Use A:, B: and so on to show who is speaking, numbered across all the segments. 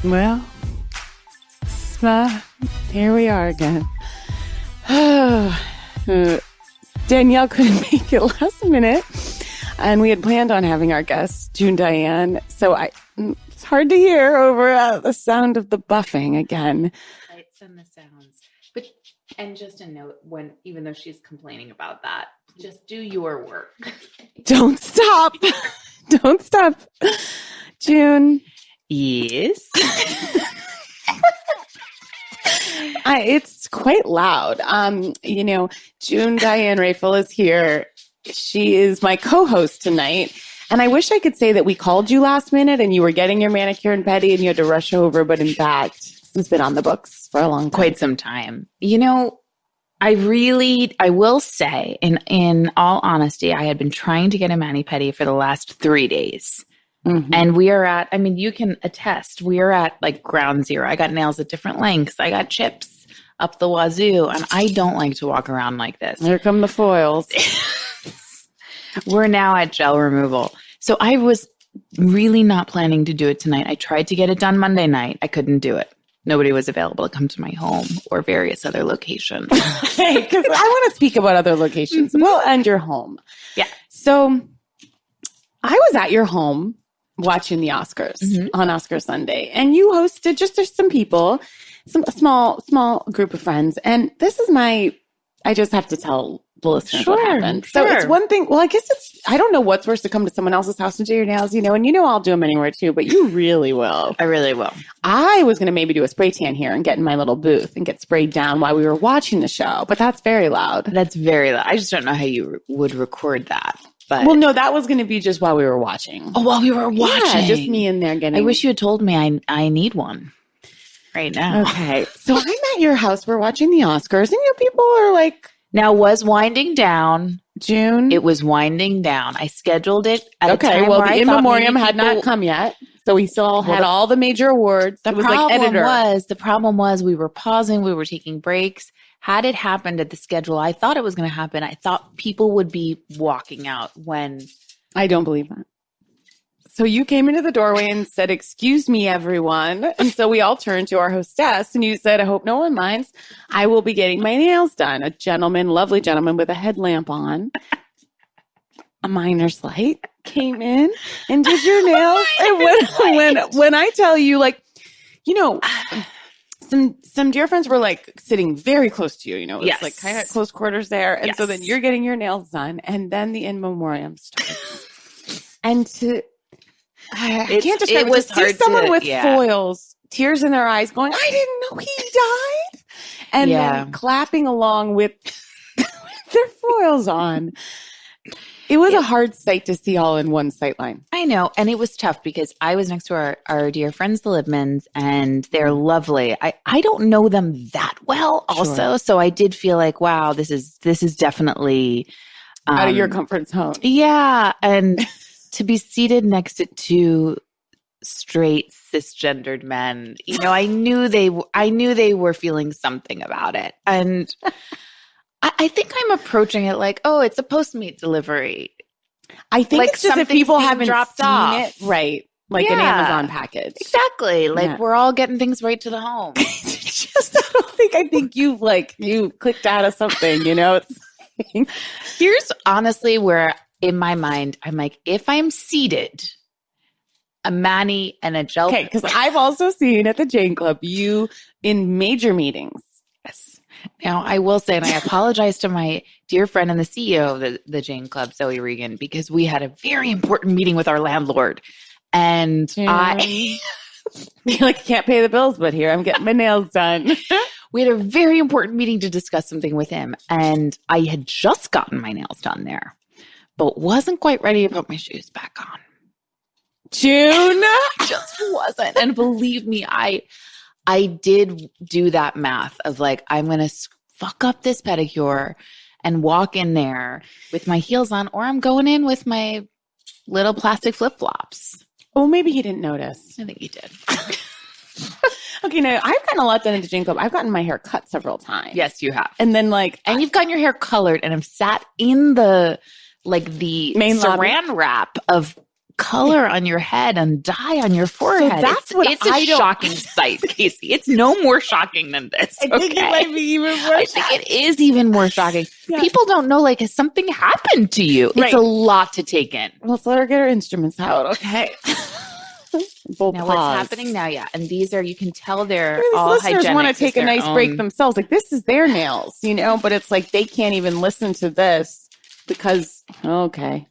A: Well, here we are again. Danielle couldn't make it last minute, and we had planned on having our guest, June Diane. So it's hard to hear over the sound of the buffing again.
B: Lights and the sounds. But and just a note, even though she's complaining about that, just do your work.
A: Don't stop. Don't stop. June.
B: Yes.
A: It's quite loud. June Diane Raphael is here. She is my co-host tonight. And I wish I could say that we called you last minute and you were getting your manicure and pedi and you had to rush over. But in fact, it's been on the books for a long time.
B: Quite some time. I will say, in all honesty, I had been trying to get a mani-pedi for the last 3 days. Mm-hmm. And we are at, you can attest, we are at like ground zero. I got nails at different lengths. I got chips up the wazoo. And I don't like to walk around like this.
A: Here come the foils.
B: We're now at gel removal. So I was really not planning to do it tonight. I tried to get it done Monday night. I couldn't do it. Nobody was available to come to my home or various other locations.
A: Hey, because I want to speak about other locations.
B: Mm-hmm.
A: Well, and your home.
B: Yeah.
A: So I was at your home watching the Oscars on Oscar Sunday, and you hosted there's some people, a small group of friends, and this is I just have to tell the listeners what happened.
B: Sure.
A: So it's one thing. Well, I guess I don't know what's worse, to come to someone else's house and do your nails, and I'll do them anywhere too, but you really will.
B: I really will.
A: I was going to maybe do a spray tan here and get in my little booth and get sprayed down while we were watching the show, but that's very loud.
B: That's very loud. I just don't know how you would record that. But
A: well, no, that was going to be just while we were watching.
B: Oh, while we were watching.
A: Yeah, just me in there getting.
B: I wish you had told me I need one right now.
A: Okay. So I'm at your house. We're watching the Oscars, and people are like.
B: Now, was winding down.
A: June?
B: It was winding down. I scheduled it at
A: a
B: time
A: well,
B: where
A: the in memoriam had not come yet. So we still had all the major awards.
B: The problem was we were pausing. We were taking breaks. Had it happened at the schedule I thought it was going to happen, I thought people would be walking out when.
A: I don't believe that. So you came into the doorway and said, "Excuse me, everyone." And so we all turned to our hostess and you said, "I hope no one minds. I will be getting my nails done." A lovely gentleman with a headlamp on, a miner's light, came in and did your nails. And when I tell you, some dear friends were sitting very close to you, it's kind of close quarters there. And so then you're getting your nails done, and then the in memoriam starts. And I can't describe it. To see someone with foils, tears in their eyes, going, "I didn't know he died," and then clapping along with their foils on. It was a hard sight to see all in one sight line.
B: I know. And it was tough because I was next to our dear friends, the Libmans, and they're lovely. I don't know them that well also. Sure. So I did feel like, wow, this is definitely
A: out of your comfort zone.
B: Yeah. And to be seated next to two straight cisgendered men, I knew they were feeling something about it. And I think I'm approaching it like, oh, it's a Postmate delivery.
A: I think it's just if people haven't
B: dropped off.
A: It right, like an Amazon package.
B: Exactly. We're all getting things right to the home.
A: I think you clicked out of something,
B: Here's honestly where in my mind, I'm like, if I'm seated, a mani and a gel.
A: Okay, because I've also seen at the Jane Club, you in major meetings.
B: Yes. Now, I will say, and I apologize to my dear friend and the CEO of the Jane Club, Zoe Regan, because we had a very important meeting with our landlord. And
A: you're like, can't pay the bills, but here I'm getting my nails done.
B: We had a very important meeting to discuss something with him. And I had just gotten my nails done there, but wasn't quite ready to put my shoes back on.
A: June
B: just wasn't. And believe me, I did do that math of I'm going to fuck up this pedicure and walk in there with my heels on, or I'm going in with my little plastic flip-flops.
A: Oh, maybe he didn't notice.
B: I think he did.
A: Okay, now I've gotten a lot done at the Jane Club. I've gotten my hair cut several times.
B: Yes, you have.
A: And then
B: and you've gotten your hair colored and have sat in the main
A: Saran
B: wrap of color on your head and dye on your forehead.
A: So that's what
B: it's a shocking sight, Casey. It's no more shocking than this.
A: I think it might be even more
B: I think it is even more shocking. Yeah. People don't know, like, has something happened to you? Right. It's a lot to take in.
A: Well, let's let her get her instruments out, okay?
B: Now, what's happening now? Yeah. And these are, you can tell they're all
A: listeners
B: hygienic.
A: Want to take a nice break themselves. Like, this is their nails, you know, but it's like they can't even listen to this because, okay.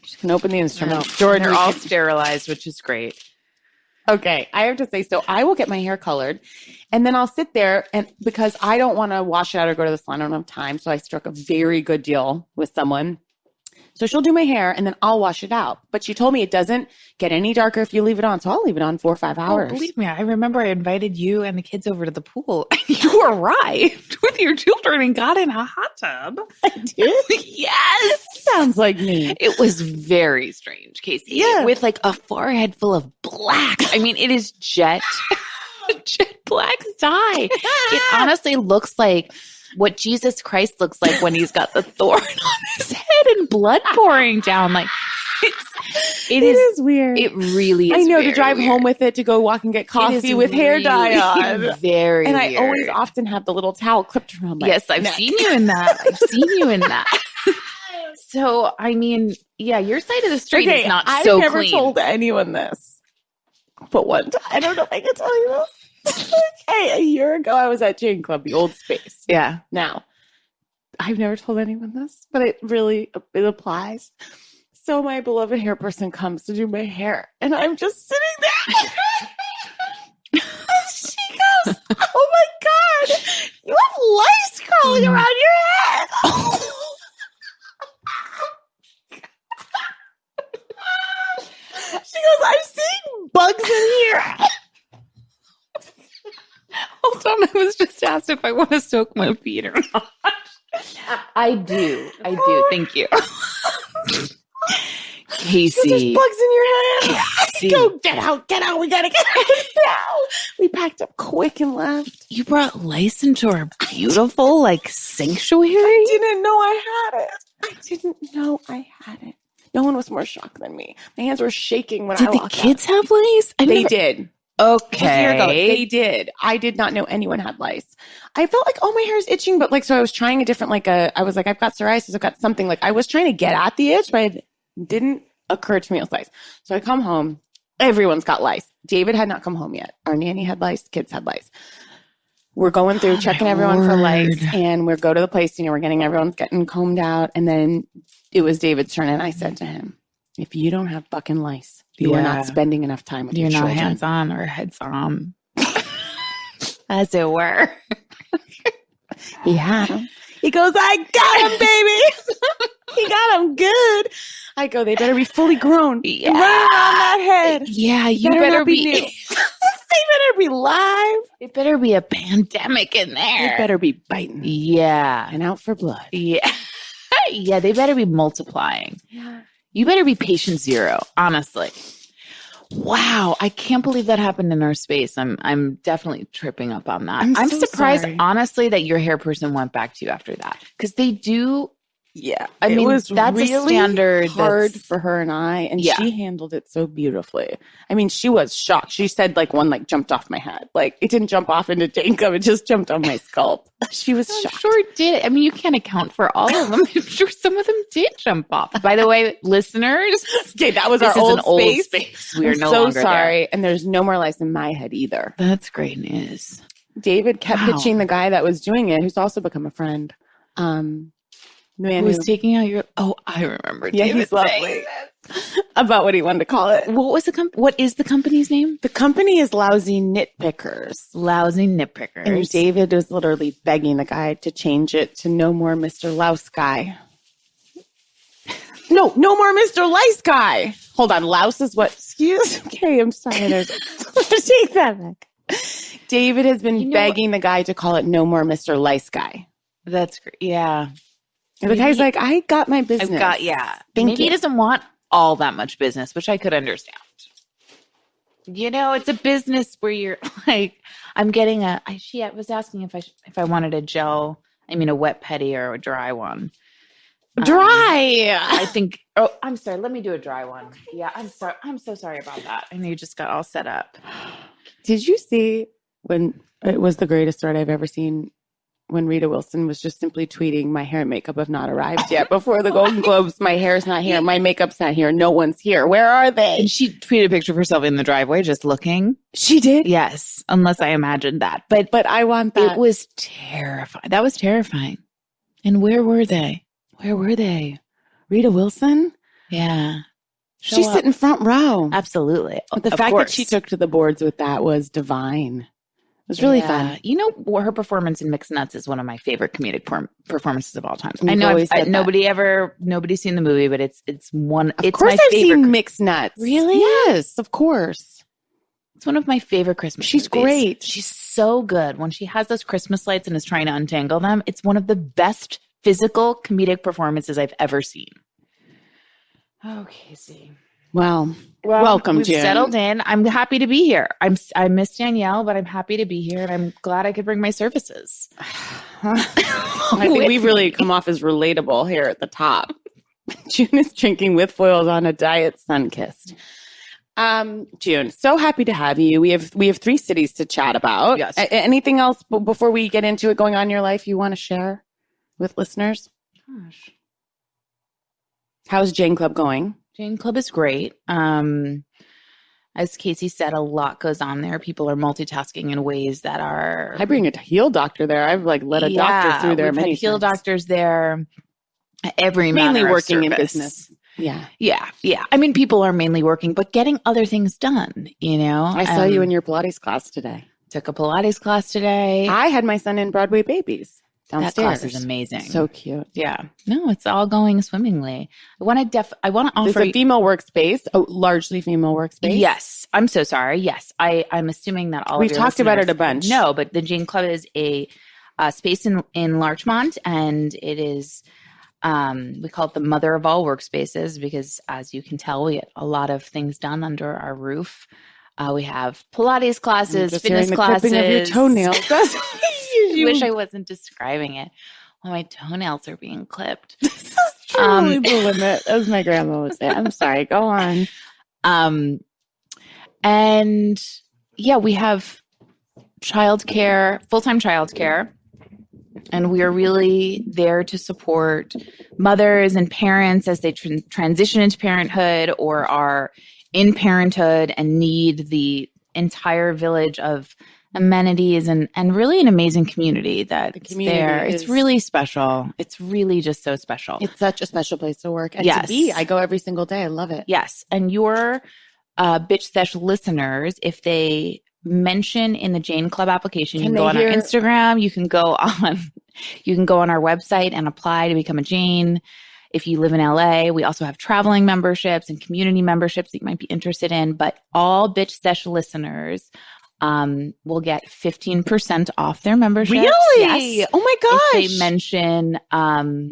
A: You can open the instrument.
B: Jordan, they're all sterilized, which is great.
A: Okay. I have to say, so I will get my hair colored and then I'll sit there and because I don't want to wash it out or go to the salon. I don't have time. So I struck a very good deal with someone. So she'll do my hair and then I'll wash it out. But she told me it doesn't get any darker if you leave it on. So I'll leave it on 4 or 5 hours.
B: Oh, believe me, I remember I invited you and the kids over to the pool. You arrived with your children and got in a hot tub.
A: I did?
B: Yes.
A: Sounds like me.
B: It was very strange, Casey.
A: Yeah.
B: With like a forehead full of black. I mean, it is jet black dye. It honestly looks like what Jesus Christ looks like when he's got the thorn on his head and blood pouring down. Like it is
A: weird.
B: It really is.
A: I know, to drive home with it, to go walk and get coffee with hair dye on.
B: Very
A: and
B: weird.
A: I always often have the little towel clipped around my
B: neck. I've seen you in that. So, I mean, yeah, your side of the street is not so clean. I've never
A: told anyone this. But one time, I don't know if I can tell you this. Okay, a year ago, I was at Jane Club, the old space.
B: Yeah.
A: Now, I've never told anyone this, but it applies. So my beloved hair person comes to do my hair, and I'm just sitting there. And she goes, "Oh my God, you have lice crawling around your head." She goes, "I've seen bugs in here."
B: Hold on, I was just asked if I want to soak my feet or not. I do. Thank you. Casey.
A: There's bugs in your head. Go, get out. We got to get out now. We packed up quick and left.
B: You brought lice into our beautiful, sanctuary?
A: I didn't know I had it. No one was more shocked than me. My hands were shaking when I walked out.
B: Did the kids have lice?
A: They did.
B: Okay.
A: They did. I did not know anyone had lice. I felt like, my hair is itching, but so I was trying a different, I was like, I've got psoriasis, I've got something. I was trying to get at the itch, but it didn't occur to me it was lice. So I come home, everyone's got lice. David had not come home yet. Our nanny had lice, kids had lice. We're going through, checking everyone for lice, and we go to the place, everyone's getting combed out. And then it was David's turn, and I said to him, if you don't have fucking lice, you are not spending enough time with your children.
B: You're not hands-on or heads-on, as it were.
A: He had him. He goes, I got him, baby. He got him good. I go, they better be fully grown.
B: Yeah.
A: And running around that head.
B: Yeah, you better be new.
A: They better be live.
B: It better be a pandemic in there.
A: They better be biting.
B: Yeah.
A: And out for blood.
B: Yeah. Yeah, they better be multiplying.
A: Yeah.
B: You better be patient zero, honestly. Wow, I can't believe that happened in our space. I'm definitely tripping up on that. I'm so surprised, honestly, that your hair person went back to you after that. Because they do.
A: Yeah.
B: I mean, that's really a standard.
A: Hard for her and I. And she handled it so beautifully. I mean, she was shocked. She said one jumped off my head. It didn't jump off into Jacob. It just jumped on my scalp. She was shocked.
B: Sure it did. I mean, you can't account for all of them. I'm sure some of them did jump off. By the way, listeners.
A: Okay, that was our old space.
B: We are no longer
A: sorry.
B: There.
A: And there's no more lice in my head either.
B: That's great news.
A: David kept pitching the guy that was doing it, who's also become a friend.
B: The man who was taking out your. Oh, I remember.
A: Yeah, he's lovely. About what he wanted to call it.
B: What is the company's name?
A: The company is Lousy Nitpickers.
B: Lousy Nitpickers.
A: And David was literally begging the guy to change it to no more Mr. Louse Guy. No more Mr. Lice Guy. Hold on, louse is what? Okay, I'm sorry. Take that back. David has been begging the guy to call it no more Mr. Lice Guy.
B: That's great. Yeah.
A: And the guy's like, I got my business.
B: Maybe he doesn't want all that much business, which I could understand. It's a business where you're I'm getting she was asking if I wanted a gel, a wet pedi or a dry one.
A: Dry.
B: I think. Oh, I'm sorry. Let me do a dry one. Yeah, I'm sorry. I'm so sorry about that. I know you just got all set up.
A: Did you see when it was the greatest start I've ever seen? When Rita Wilson was just simply tweeting, "My hair and makeup have not arrived yet." Before the Golden Globes, my hair's not here. My makeup's not here. No one's here. Where are they?
B: And she tweeted a picture of herself in the driveway just looking.
A: She did?
B: Yes, unless I imagined that. But
A: I want that.
B: It was terrifying. That was terrifying. And where were they?
A: Where were they? Rita Wilson?
B: Yeah.
A: She's sitting front row.
B: Absolutely.
A: But the fact that she took to the boards with that was divine. It was really fun.
B: You know, her performance in Mixed Nuts is one of my favorite comedic performances of all time.
A: I know
B: nobody's seen the movie, but it's one.
A: Of course, I've seen Mixed Nuts.
B: Really?
A: Yes, of course.
B: It's one of my favorite Christmas
A: She's
B: movies.
A: Great.
B: She's so good. When she has those Christmas lights and is trying to untangle them, it's one of the best physical comedic performances I've ever seen. Oh, Casey.
A: Well, welcome,
B: we've
A: June.
B: Settled in. I'm happy to be here. I miss Danielle, but I'm happy to be here, and I'm glad I could bring my services.
A: I think we've really come off as relatable here at the top. June is drinking with foils on a diet Sunkissed. June, so happy to have you. We have 3 cities to chat about.
B: Yes.
A: Anything else before we get into it going on in your life you want to share with listeners?
B: Gosh.
A: How's Jane Club going?
B: Jane Club is great. As Casey said, a lot goes on there. People are multitasking in ways that are.
A: I bring a heel doctor there. I've led a doctor through there.
B: We've had heel doctors there.
A: Mainly working in business.
B: Yeah. I mean, people are mainly working, but getting other things done. You know,
A: I saw you in your Pilates class today.
B: Took a Pilates class today.
A: I had my son in Broadway Babies. Downstairs.
B: That class is amazing.
A: So cute.
B: Yeah. No, it's all going swimmingly. I want to offer.
A: It's a female workspace, a largely female workspace.
B: Yes. I'm so sorry. Yes. I'm assuming that
A: we've talked about it a bunch.
B: No, but the Jane Club is a space in Larchmont, and it is, we call it the mother of all workspaces because, as you can tell, we get a lot of things done under our roof. We have Pilates classes, fitness classes.
A: Clipping of your toenails.
B: I wish I wasn't describing it. Well, my toenails are being clipped.
A: This is truly the limit, as my grandma would say. I'm sorry. Go on.
B: And yeah, we have childcare, full-time childcare, and we are really there to support mothers and parents as they transition into parenthood or are in parenthood and need the entire village of amenities and really an amazing community that's there. It's really special. It's really just so special.
A: It's such a special place to work and to be. I go every single day. I love it.
B: Yes. And your Bitch Sesh listeners, if they mention in the Jane Club application, you can go on our Instagram, you can go on our website and apply to become a Jane. If you live in LA, we also have traveling memberships and community memberships that you might be interested in. But all Bitch Sesh listeners will get 15% off their membership.
A: Really?
B: Yes.
A: Oh my gosh.
B: If they mention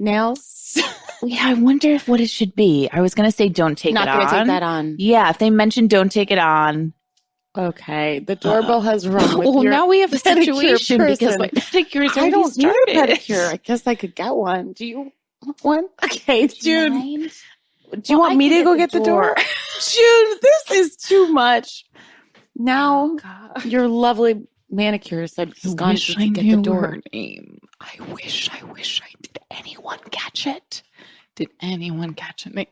A: nails.
B: Yeah, I wonder what it should be. I was going to say don't take it on.
A: Not going to take that on.
B: Yeah, if they mention don't take it on.
A: Okay, the doorbell has rung with
B: well,
A: your
B: now we have a situation
A: person.
B: Because my pedicure is
A: I don't
B: started.
A: need a pedicure. I guess I could get one. Do you want one? Okay, June. Do you want me to go get the door? June, this is too much. Now, your lovely manicurist has gone to get the door.
B: Her name. I wish I did. Anyone catch it? Did anyone catch it?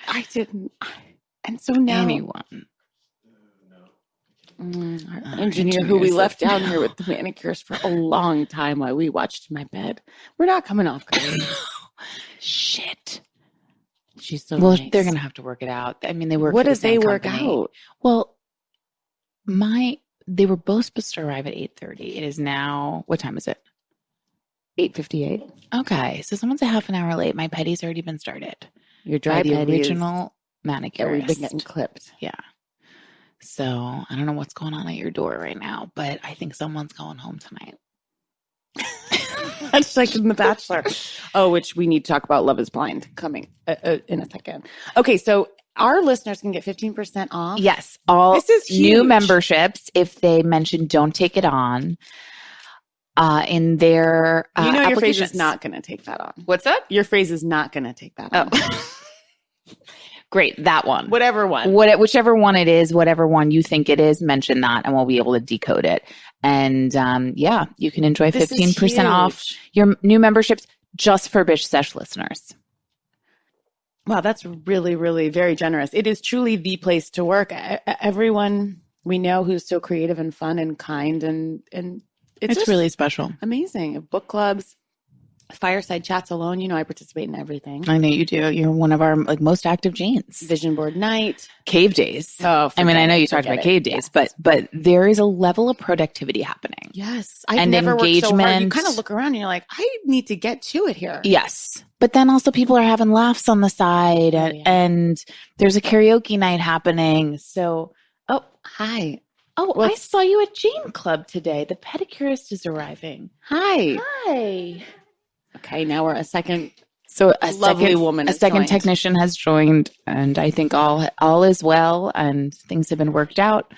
A: I didn't. And so now
B: anyone.
A: Our engineer, who we left down here with the manicurist for a long time while we watched my bed. We're not coming off great.
B: Shit.
A: She's so
B: well.
A: nice.
B: They're gonna have to work it out. I mean, they work.
A: What
B: did
A: they work out?
B: Well, they were both supposed to arrive at 8:30. It is now. What time is it?
A: 8:58.
B: Okay, so someone's a half an hour late. My petty's already been started.
A: Your dry
B: the
A: petty
B: original manicurist.
A: We've been getting clipped.
B: Yeah. So I don't know what's going on at your door right now, but I think someone's going home tonight.
A: That's like in The Bachelor. Oh, which we need to talk about Love is Blind coming in a second. Okay, so our listeners can get 15% off.
B: Yes, all
A: this is
B: new memberships if they mention don't take it on. in their
A: your phrase is not going to take that on.
B: What's that?
A: Your phrase is not going to take that on.
B: Great, that one.
A: Whatever one.
B: Whichever one it is, whatever one you think it is, mention that and we'll be able to decode it. And you can enjoy 15% off your new memberships just for Bish Sesh listeners.
A: Wow, that's really, really very generous. It is truly the place to work. Everyone we know who's so creative and fun and kind and it's
B: really special.
A: Amazing. Book clubs, fireside chats alone. I participate in everything.
B: I know you do. You're one of our most active Janes.
A: Vision board night.
B: Cave days.
A: Oh,
B: I know you talked about cave days, but there is a level of productivity happening.
A: Yes.
B: And never engagement.
A: Worked so hard. You kind of look around and you're like, I need to get to it here.
B: Yes. But then also people are having laughs on the side and there's a karaoke night happening. So,
A: hi.
B: I saw you at Jane Club today. The pedicurist is arriving.
A: Hi. Okay, now we're a second. So a lovely woman.
B: A second technician has joined, and I think all is well, and things have been worked out,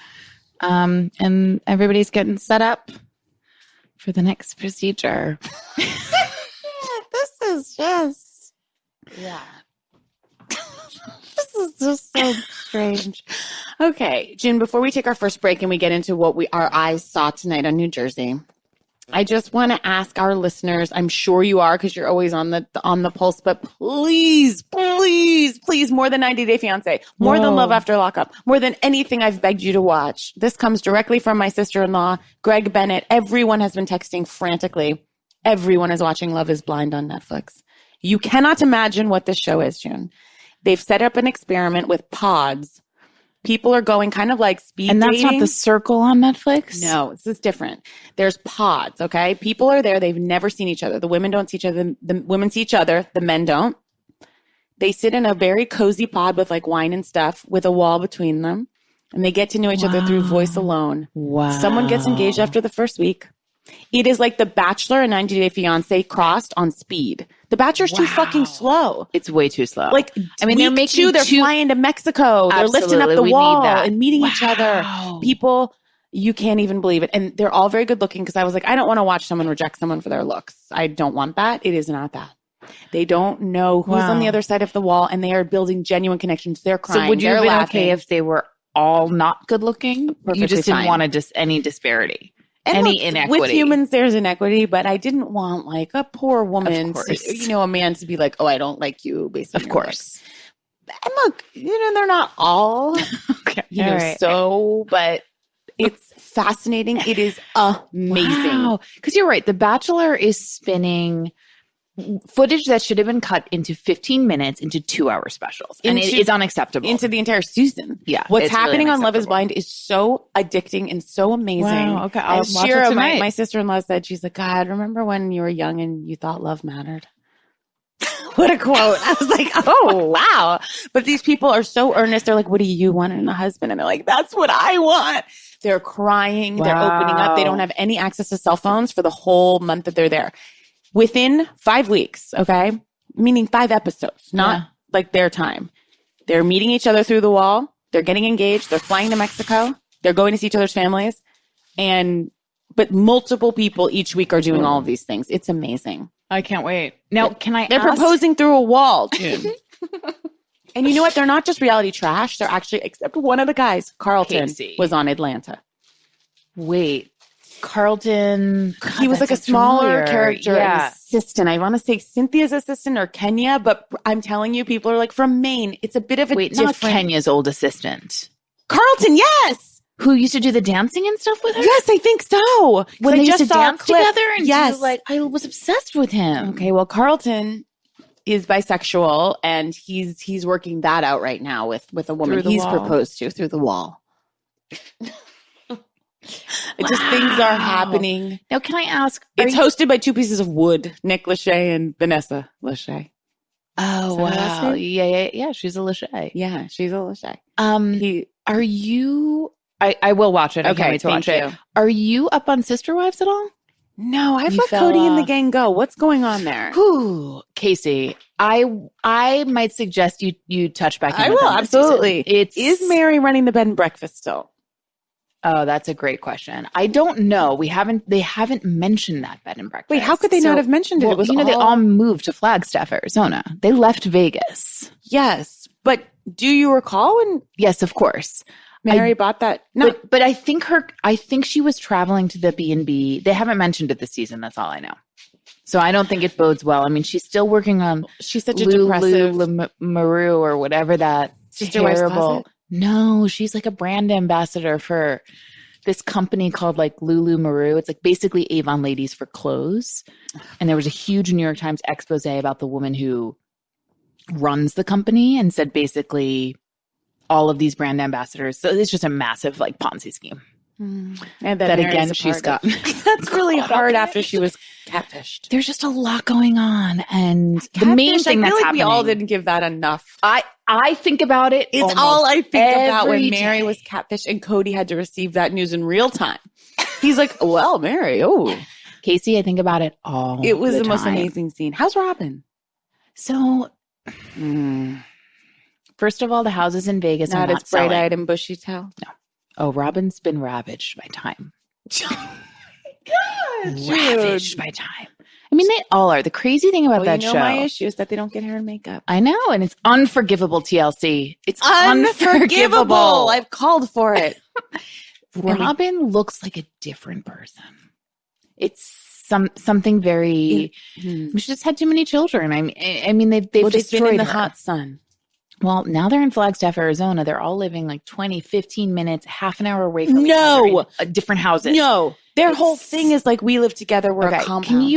B: and everybody's getting set up for the next procedure.
A: This is just This is just so strange. Okay, June, before we take our first break and we get into what our eyes saw tonight on New Jersey, I just want to ask our listeners, I'm sure you are because you're always on the pulse, but please, please, please, more than 90 Day Fiancé, more than Love After Lockup, more than anything I've begged you to watch. This comes directly from my sister-in-law, Greg Bennett. Everyone has been texting frantically. Everyone is watching Love is Blind on Netflix. You cannot imagine what this show is, June. They've set up an experiment with pods. People are going kind of like speed dating.
B: And that's not The Circle on Netflix?
A: No, this is different. There's pods, okay? People are there. They've never seen each other. The women don't see each other. The women see each other. The men don't. They sit in a very cozy pod with like wine and stuff with a wall between them. And they get to know each other through voice alone.
B: Wow.
A: Someone gets engaged after the first week. It is like The Bachelor and 90 Day Fiancé crossed on speed. The Bachelor's too fucking slow.
B: It's way too slow.
A: Like, they're flying to Mexico. They're lifting up the wall and meeting each other. People, you can't even believe it. And they're all very good looking because I was like, I don't want to watch someone reject someone for their looks. I don't want that. It is not that. They don't know who's on the other side of the wall and they are building genuine connections. They're crying.
B: So would you have been okay if they were all not good looking? You just didn't want any disparity. And inequity.
A: With humans, there's inequity, but I didn't want like a poor woman, a man to be like, oh, I don't like you, basically.
B: Of course.
A: And look, they're not all, but it's fascinating. It is amazing.
B: Because you're right. The Bachelor is spinning footage that should have been cut into 15 minutes into 2-hour specials. And it is unacceptable.
A: Into the entire season.
B: Yeah.
A: What's happening really on Love is Blind is so addicting and so amazing.
B: Wow. Okay. I'll watch
A: Shira,
B: it tonight.
A: my sister-in-law said, she's like, God, remember when you were young and you thought love mattered? What a quote. I was like, oh, wow. But these people are so earnest. They're like, what do you want in a husband? And they're like, that's what I want. They're crying. Wow. They're opening up. They don't have any access to cell phones for the whole month that they're there. Within 5 weeks, okay? Meaning 5 episodes, not like their time. They're meeting each other through the wall. They're getting engaged. They're flying to Mexico. They're going to see each other's families. But multiple people each week are doing all of these things. It's amazing.
B: I can't wait. Now,
A: They're proposing through a wall, June. And you know what? They're not just reality trash. They're actually, except one of the guys, Carlton, was on Atlanta.
B: Wait. Carlton. God,
A: he was like a smaller character, assistant. I want to say Cynthia's assistant or Kenya, but I'm telling you, people are like from Maine. It's a bit of a different.
B: Not Kenya's old assistant.
A: Carlton, yes.
B: Who used to do the dancing and stuff with her?
A: Yes, I think so.
B: When they used to dance together and do, I was obsessed with him.
A: Okay, well, Carlton is bisexual and he's working that out right now with a woman he's proposed to through the wall. Just things are happening.
B: Now, can I ask?
A: It's hosted by 2 pieces of wood, Nick Lachey and Vanessa Lachey.
B: Oh, wow. Yeah. She's a Lachey.
A: Yeah, she's a Lachey.
B: Are you... I will watch it. I can't wait to watch it. Are you up on Sister Wives at all?
A: No, I've let Cody and the gang go. What's going on there?
B: Casey, I might suggest you touch back in.
A: I will, absolutely. Is Mary running the bed and breakfast still?
B: Oh, that's a great question. I don't know. They haven't mentioned that bed and breakfast.
A: Wait, how could they not have mentioned it?
B: Well,
A: It was
B: they all moved to Flagstaff, Arizona. They left Vegas.
A: Yes. But do you recall when?
B: Yes, of course.
A: Mary bought that. No,
B: but I think she was traveling to the B&B. They haven't mentioned it this season. That's all I know. So I don't think it bodes well. I mean, she's still working on.
A: She's such a depressive
B: Maru or whatever that
A: Sister Wives Closet.
B: No, she's like a brand ambassador for this company called like Lulu Maru. It's like basically Avon Ladies for clothes. And there was a huge New York Times expose about the woman who runs the company and said basically all of these brand ambassadors. So it's just a massive like Ponzi scheme.
A: And that
B: again, she's got.
A: That's really hard after she was catfished.
B: There's just a lot going on. And the main thing that's happening.
A: We all didn't give that enough.
B: I think about it.
A: It's all I think about when Mary was catfished and Cody had to receive that news in real time. He's like, well, Mary,
B: Casey, I think about it all.
A: It was the most amazing scene. How's Robin?
B: So, first of all, the houses in Vegas are not
A: as bright-eyed and bushy-tailed.
B: No. Oh, Robin's been ravaged by time. Ravaged by time. I mean, they all are. The crazy thing about that show.
A: My issue is that they don't get hair and makeup.
B: I know, and it's unforgivable, TLC. It's
A: unforgivable. I've called for it.
B: Robin looks like a different person. It's something very. She just had too many children. I mean, they've destroyed
A: been in the
B: her.
A: hot sun.
B: Well, now they're in Flagstaff, Arizona. They're all living like 20, 15 minutes, half an hour away from each other in different houses.
A: No, their whole thing is like, we live together. We're a compound.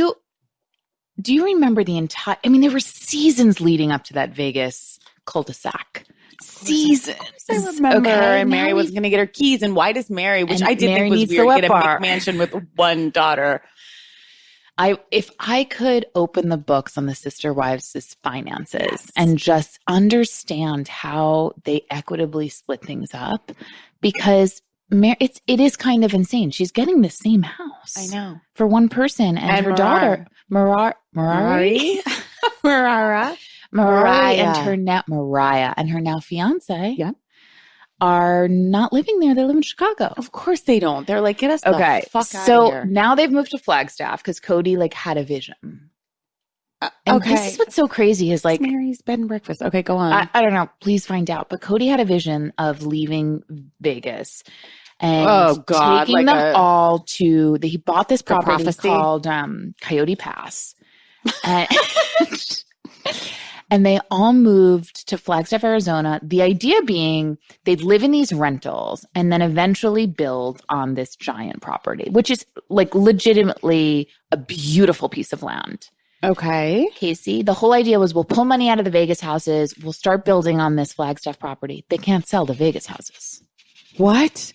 B: Do you remember the entire, there were seasons leading up to that Vegas cul-de-sac. Seasons.
A: I remember. And Mary was going to get her keys. And why does Mary, which I did think was weird, get a McMansion with one daughter?
B: If I could open the books on the Sister Wives' finances and just understand how they equitably split things up, because it is kind of insane. She's getting the same house.
A: I know.
B: For one person and her daughter, Mariah and her now fiance.
A: Yeah.
B: Are not living there. They live in Chicago.
A: Of course they don't. They're like, get us the fuck out of here.
B: So now they've moved to Flagstaff because Cody had a vision. And this is what's so crazy is like
A: Mary's bed and breakfast. Okay, go on.
B: I don't know. Please find out. But Cody had a vision of leaving Vegas and taking them all to. He bought this property called Coyote Pass. And they all moved to Flagstaff, Arizona. The idea being they'd live in these rentals and then eventually build on this giant property, which is like legitimately a beautiful piece of land.
A: Okay.
B: Casey, the whole idea was we'll pull money out of the Vegas houses. We'll start building on this Flagstaff property. They can't sell the Vegas houses.
A: What?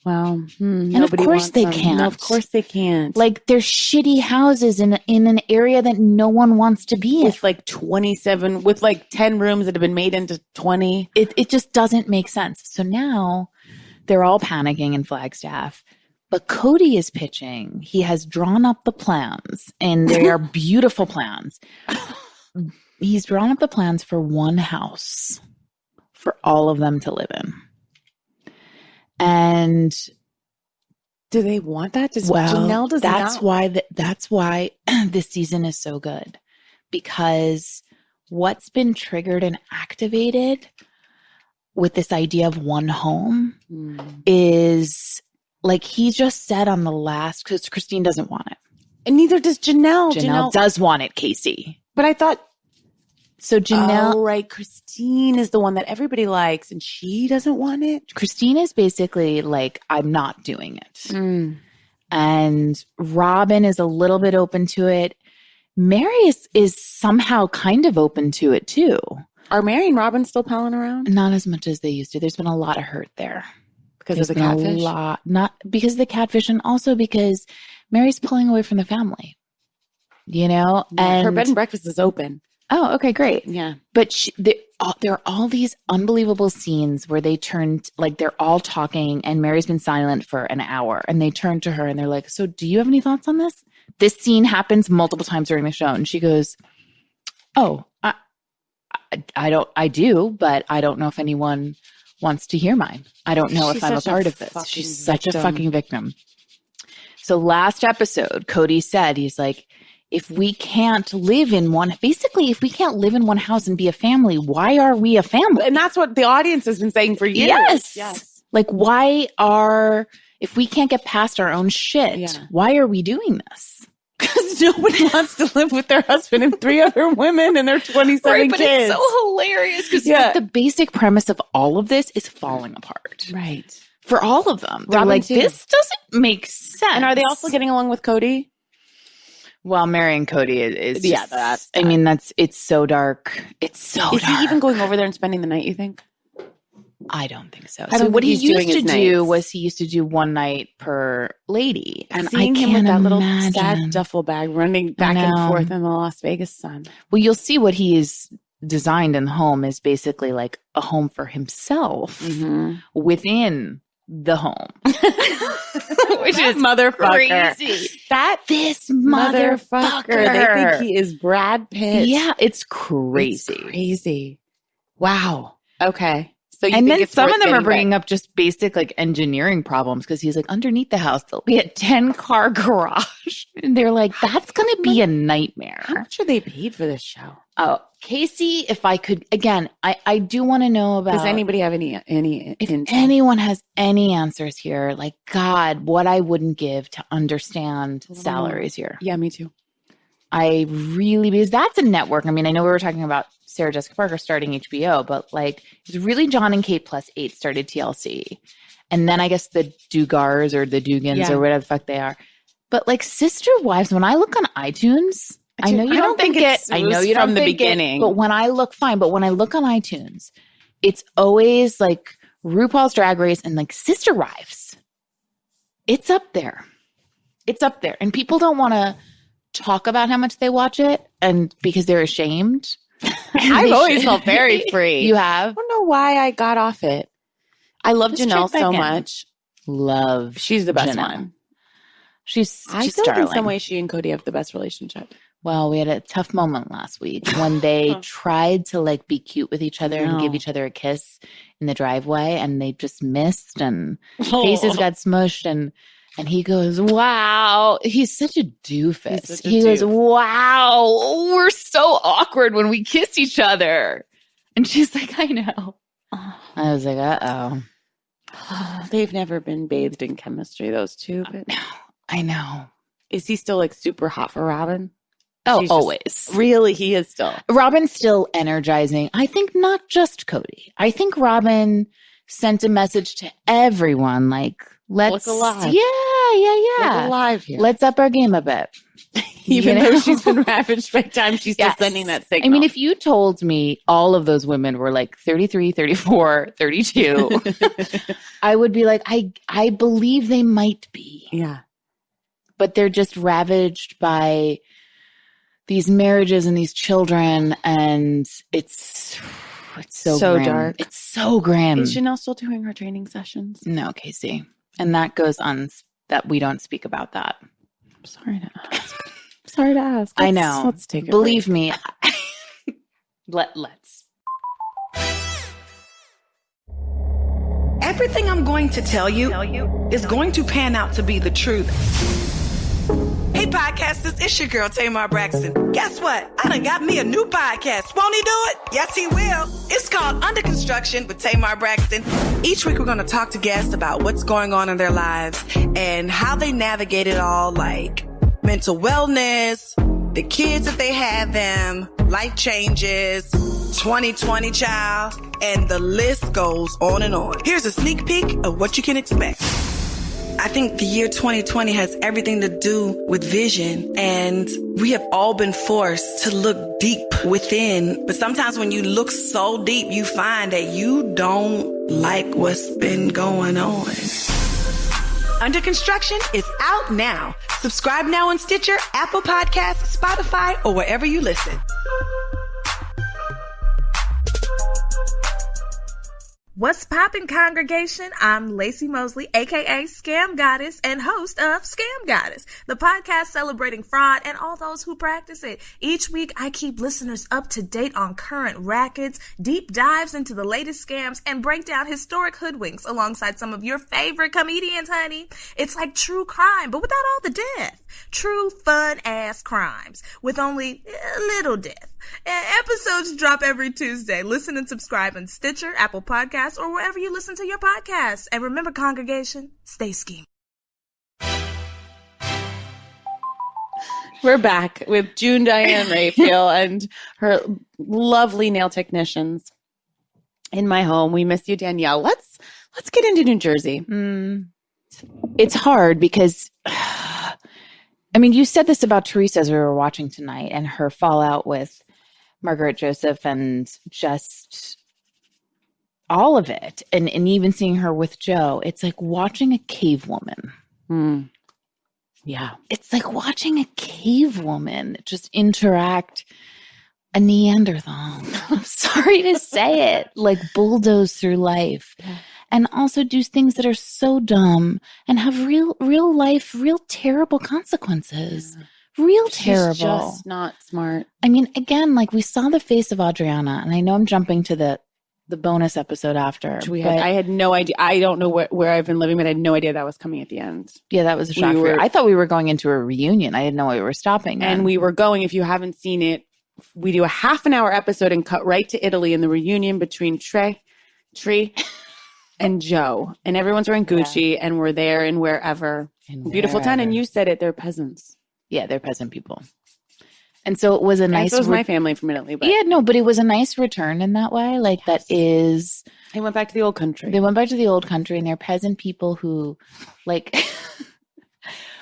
A: Well,
B: and of course they can't.
A: No, of course they can't.
B: Like they're shitty houses in an area that no one wants to be in.
A: With like 27, with like 10 rooms that have been made into 20.
B: It just doesn't make sense. So now they're all panicking in Flagstaff. But Cody is pitching. He has drawn up the plans, and they are beautiful plans. He's drawn up the plans for one house for all of them to live in. And
A: do they want that?
B: Janelle does not. That's why this season is so good, because what's been triggered and activated with this idea of one home is like he just said on the last, because Christine doesn't want it.
A: And neither does Janelle.
B: Janelle does want it, Casey.
A: But I thought.
B: So Janelle.
A: Oh, right. Christine is the one that everybody likes and she doesn't want it.
B: Christine is basically like, I'm not doing it. And Robin is a little bit open to it. Mary is somehow kind of open to it too.
A: Are Mary and Robin still palling around?
B: Not as much as they used to. There's been a lot of hurt there.
A: Because of the catfish?
B: Not because of the catfish, and also because Mary's pulling away from the family. And
A: her bed and breakfast is open.
B: Oh, okay, great.
A: Yeah.
B: But there are all these unbelievable scenes where they turned, like they're all talking and Mary's been silent for an hour and they turn to her and they're like, so do you have any thoughts on this? This scene happens multiple times during the show. And she goes, oh, I do, but I don't know if anyone wants to hear mine. I don't know if I'm a part of this. She's such a fucking victim. So last episode, Cody said, he's like, if we can't live in one house and be a family, why are we a family?
A: And that's what the audience has been saying for years.
B: Yes. Like, if we can't get past our own shit, why are we doing this?
A: Because nobody wants to live with their husband and 3 other women and their 27
B: but
A: kids.
B: It's so hilarious because the basic premise of all of this is falling apart.
A: Right.
B: For all of them. They're like, this doesn't make sense.
A: And are they also getting along with Cody?
B: Well, marrying Cody is just, it's so dark. It's so dark.
A: Is he even going over there and spending the night, you think?
B: I don't think so. So what he used to do one night per lady. And
A: seeing him with that little sad duffel bag running back and forth in the Las Vegas sun.
B: Well, you'll see what he is designed in the home is basically like a home for himself within the home. Which is
A: motherfucker.
B: Crazy.
A: This motherfucker. They think he is Brad Pitt.
B: Yeah, it's crazy.
A: It's crazy. Wow. Okay. So
B: and then some of them are bringing up just basic like engineering problems because he's like, underneath the house, there'll be a 10-car garage. And they're like, that's going to be a nightmare.
A: How much are they paid for this show?
B: Oh, Casey, if I could, again, I do want to know about.
A: Does anybody have any
B: if anyone has any answers here, like, God, what I wouldn't give to understand salaries here.
A: Yeah, me too.
B: Because that's a network. I mean, I know we were talking about Sarah Jessica Parker starting HBO, but like it was really John and Kate plus 8 started TLC. And then I guess the Dugars or the Dugans or whatever the fuck they are. But like Sister Wives, when I look on iTunes, I know you don't think it. I know you don't from the beginning. But when I look on iTunes, it's always like RuPaul's Drag Race and like Sister Wives. It's up there. It's up there. And people don't want to talk about how much they watch it and because they're ashamed.
A: I've always felt very free.
B: You have?
A: I don't know why I got off it. I love Janelle so much.
B: She's
A: the best one.
B: She's
A: I feel like in some way she and Cody have the best relationship.
B: Well, we had a tough moment last week when they tried to like be cute with each other and give each other a kiss in the driveway and they just missed and faces got smushed and he goes, wow. He's such a doofus. He goes, wow, we're so awkward when we kiss each other. And she's like, I know. I was like, uh-oh.
A: They've never been bathed in chemistry, those two. But
B: I know.
A: Is he still like super hot for Robin?
B: Oh, always.
A: Really? He is still.
B: Robin's still energizing. I think not just Cody. I think Robin sent a message to everyone like, let's
A: look alive.
B: Yeah.
A: Look alive here.
B: Let's up our game a bit.
A: Even though she's been ravaged by time, she's still sending that signal.
B: I mean, if you told me all of those women were like 33, 34, 32, I would be like, I believe they might be.
A: Yeah.
B: But they're just ravaged by these marriages and these children, and it's so grim.
A: Dark.
B: It's so grim.
A: Is Janelle still doing her training sessions?
B: No, Casey. And that goes on that we don't speak about that.
A: I'm sorry to ask.
B: I know.
A: Let's take it.
B: Believe me. Let's.
C: Everything I'm going to tell you is going to pan out to be the truth. Hey, podcasters, it's your girl, Tamar Braxton. Guess what? I done got me a new podcast. Won't he do it? Yes, he will. It's called Under Construction with Tamar Braxton. Each week, we're going to talk to guests about what's going on in their lives and how they navigate it all, like mental wellness, the kids if they have them, life changes, 2020 child, and the list goes on and on. Here's a sneak peek of what you can expect. I think the year 2020 has everything to do with vision, and we have all been forced to look deep within. But sometimes when you look so deep, you find that you don't like what's been going on. Under Construction is out now. Subscribe now on Stitcher, Apple Podcasts, Spotify, or wherever you listen. What's poppin', congregation? I'm Lacey Mosley, aka Scam Goddess and host of Scam Goddess, the podcast celebrating fraud and all those who practice it. Each week, I keep listeners up to date on current rackets, deep dives into the latest scams, and break down historic hoodwinks alongside some of your favorite comedians, honey. It's like true crime, but without all the death. True fun-ass crimes with only a little death. Episodes drop every Tuesday. Listen and subscribe on Stitcher, Apple Podcasts, or wherever you listen to your podcasts. And remember, congregation, stay scheming.
A: We're back with June Diane Raphael and her lovely nail technicians in my home. We miss you, Danielle. Let's get into New Jersey.
B: It's hard because, I mean, you said this about Teresa as we were watching tonight and her fallout with Margaret Joseph and just all of it. And even seeing her with Joe, it's like watching a cave woman.
A: Yeah.
B: It's like watching a cave woman just interact a Neanderthal. I'm sorry to say it, like bulldoze through life.
A: Yeah.
B: And also do things that are so dumb and have real life, real terrible consequences. Yeah. Real terrible.
A: She's just not smart.
B: I mean, again, like we saw the face of Adriana, and I know I'm jumping to the bonus episode after.
A: I had no idea. I don't know where I've been living, but I had no idea that was coming at the end.
B: Yeah, that was a shock. I thought we were going into a reunion. I didn't know we were stopping. Then.
A: And we were going, if you haven't seen it, we do a half an hour episode and cut right to Italy in the reunion between Tree and Joe. And everyone's wearing Gucci, and we're there and wherever. Beautiful town. And you said it, they're peasants.
B: Yeah, they're peasant people. And so it was a nice...
A: So was my family from Italy. But
B: yeah, no, but it was a nice return in that way. Like that is...
A: They went back to the old country.
B: They went back to the old country, and they're peasant people who, like,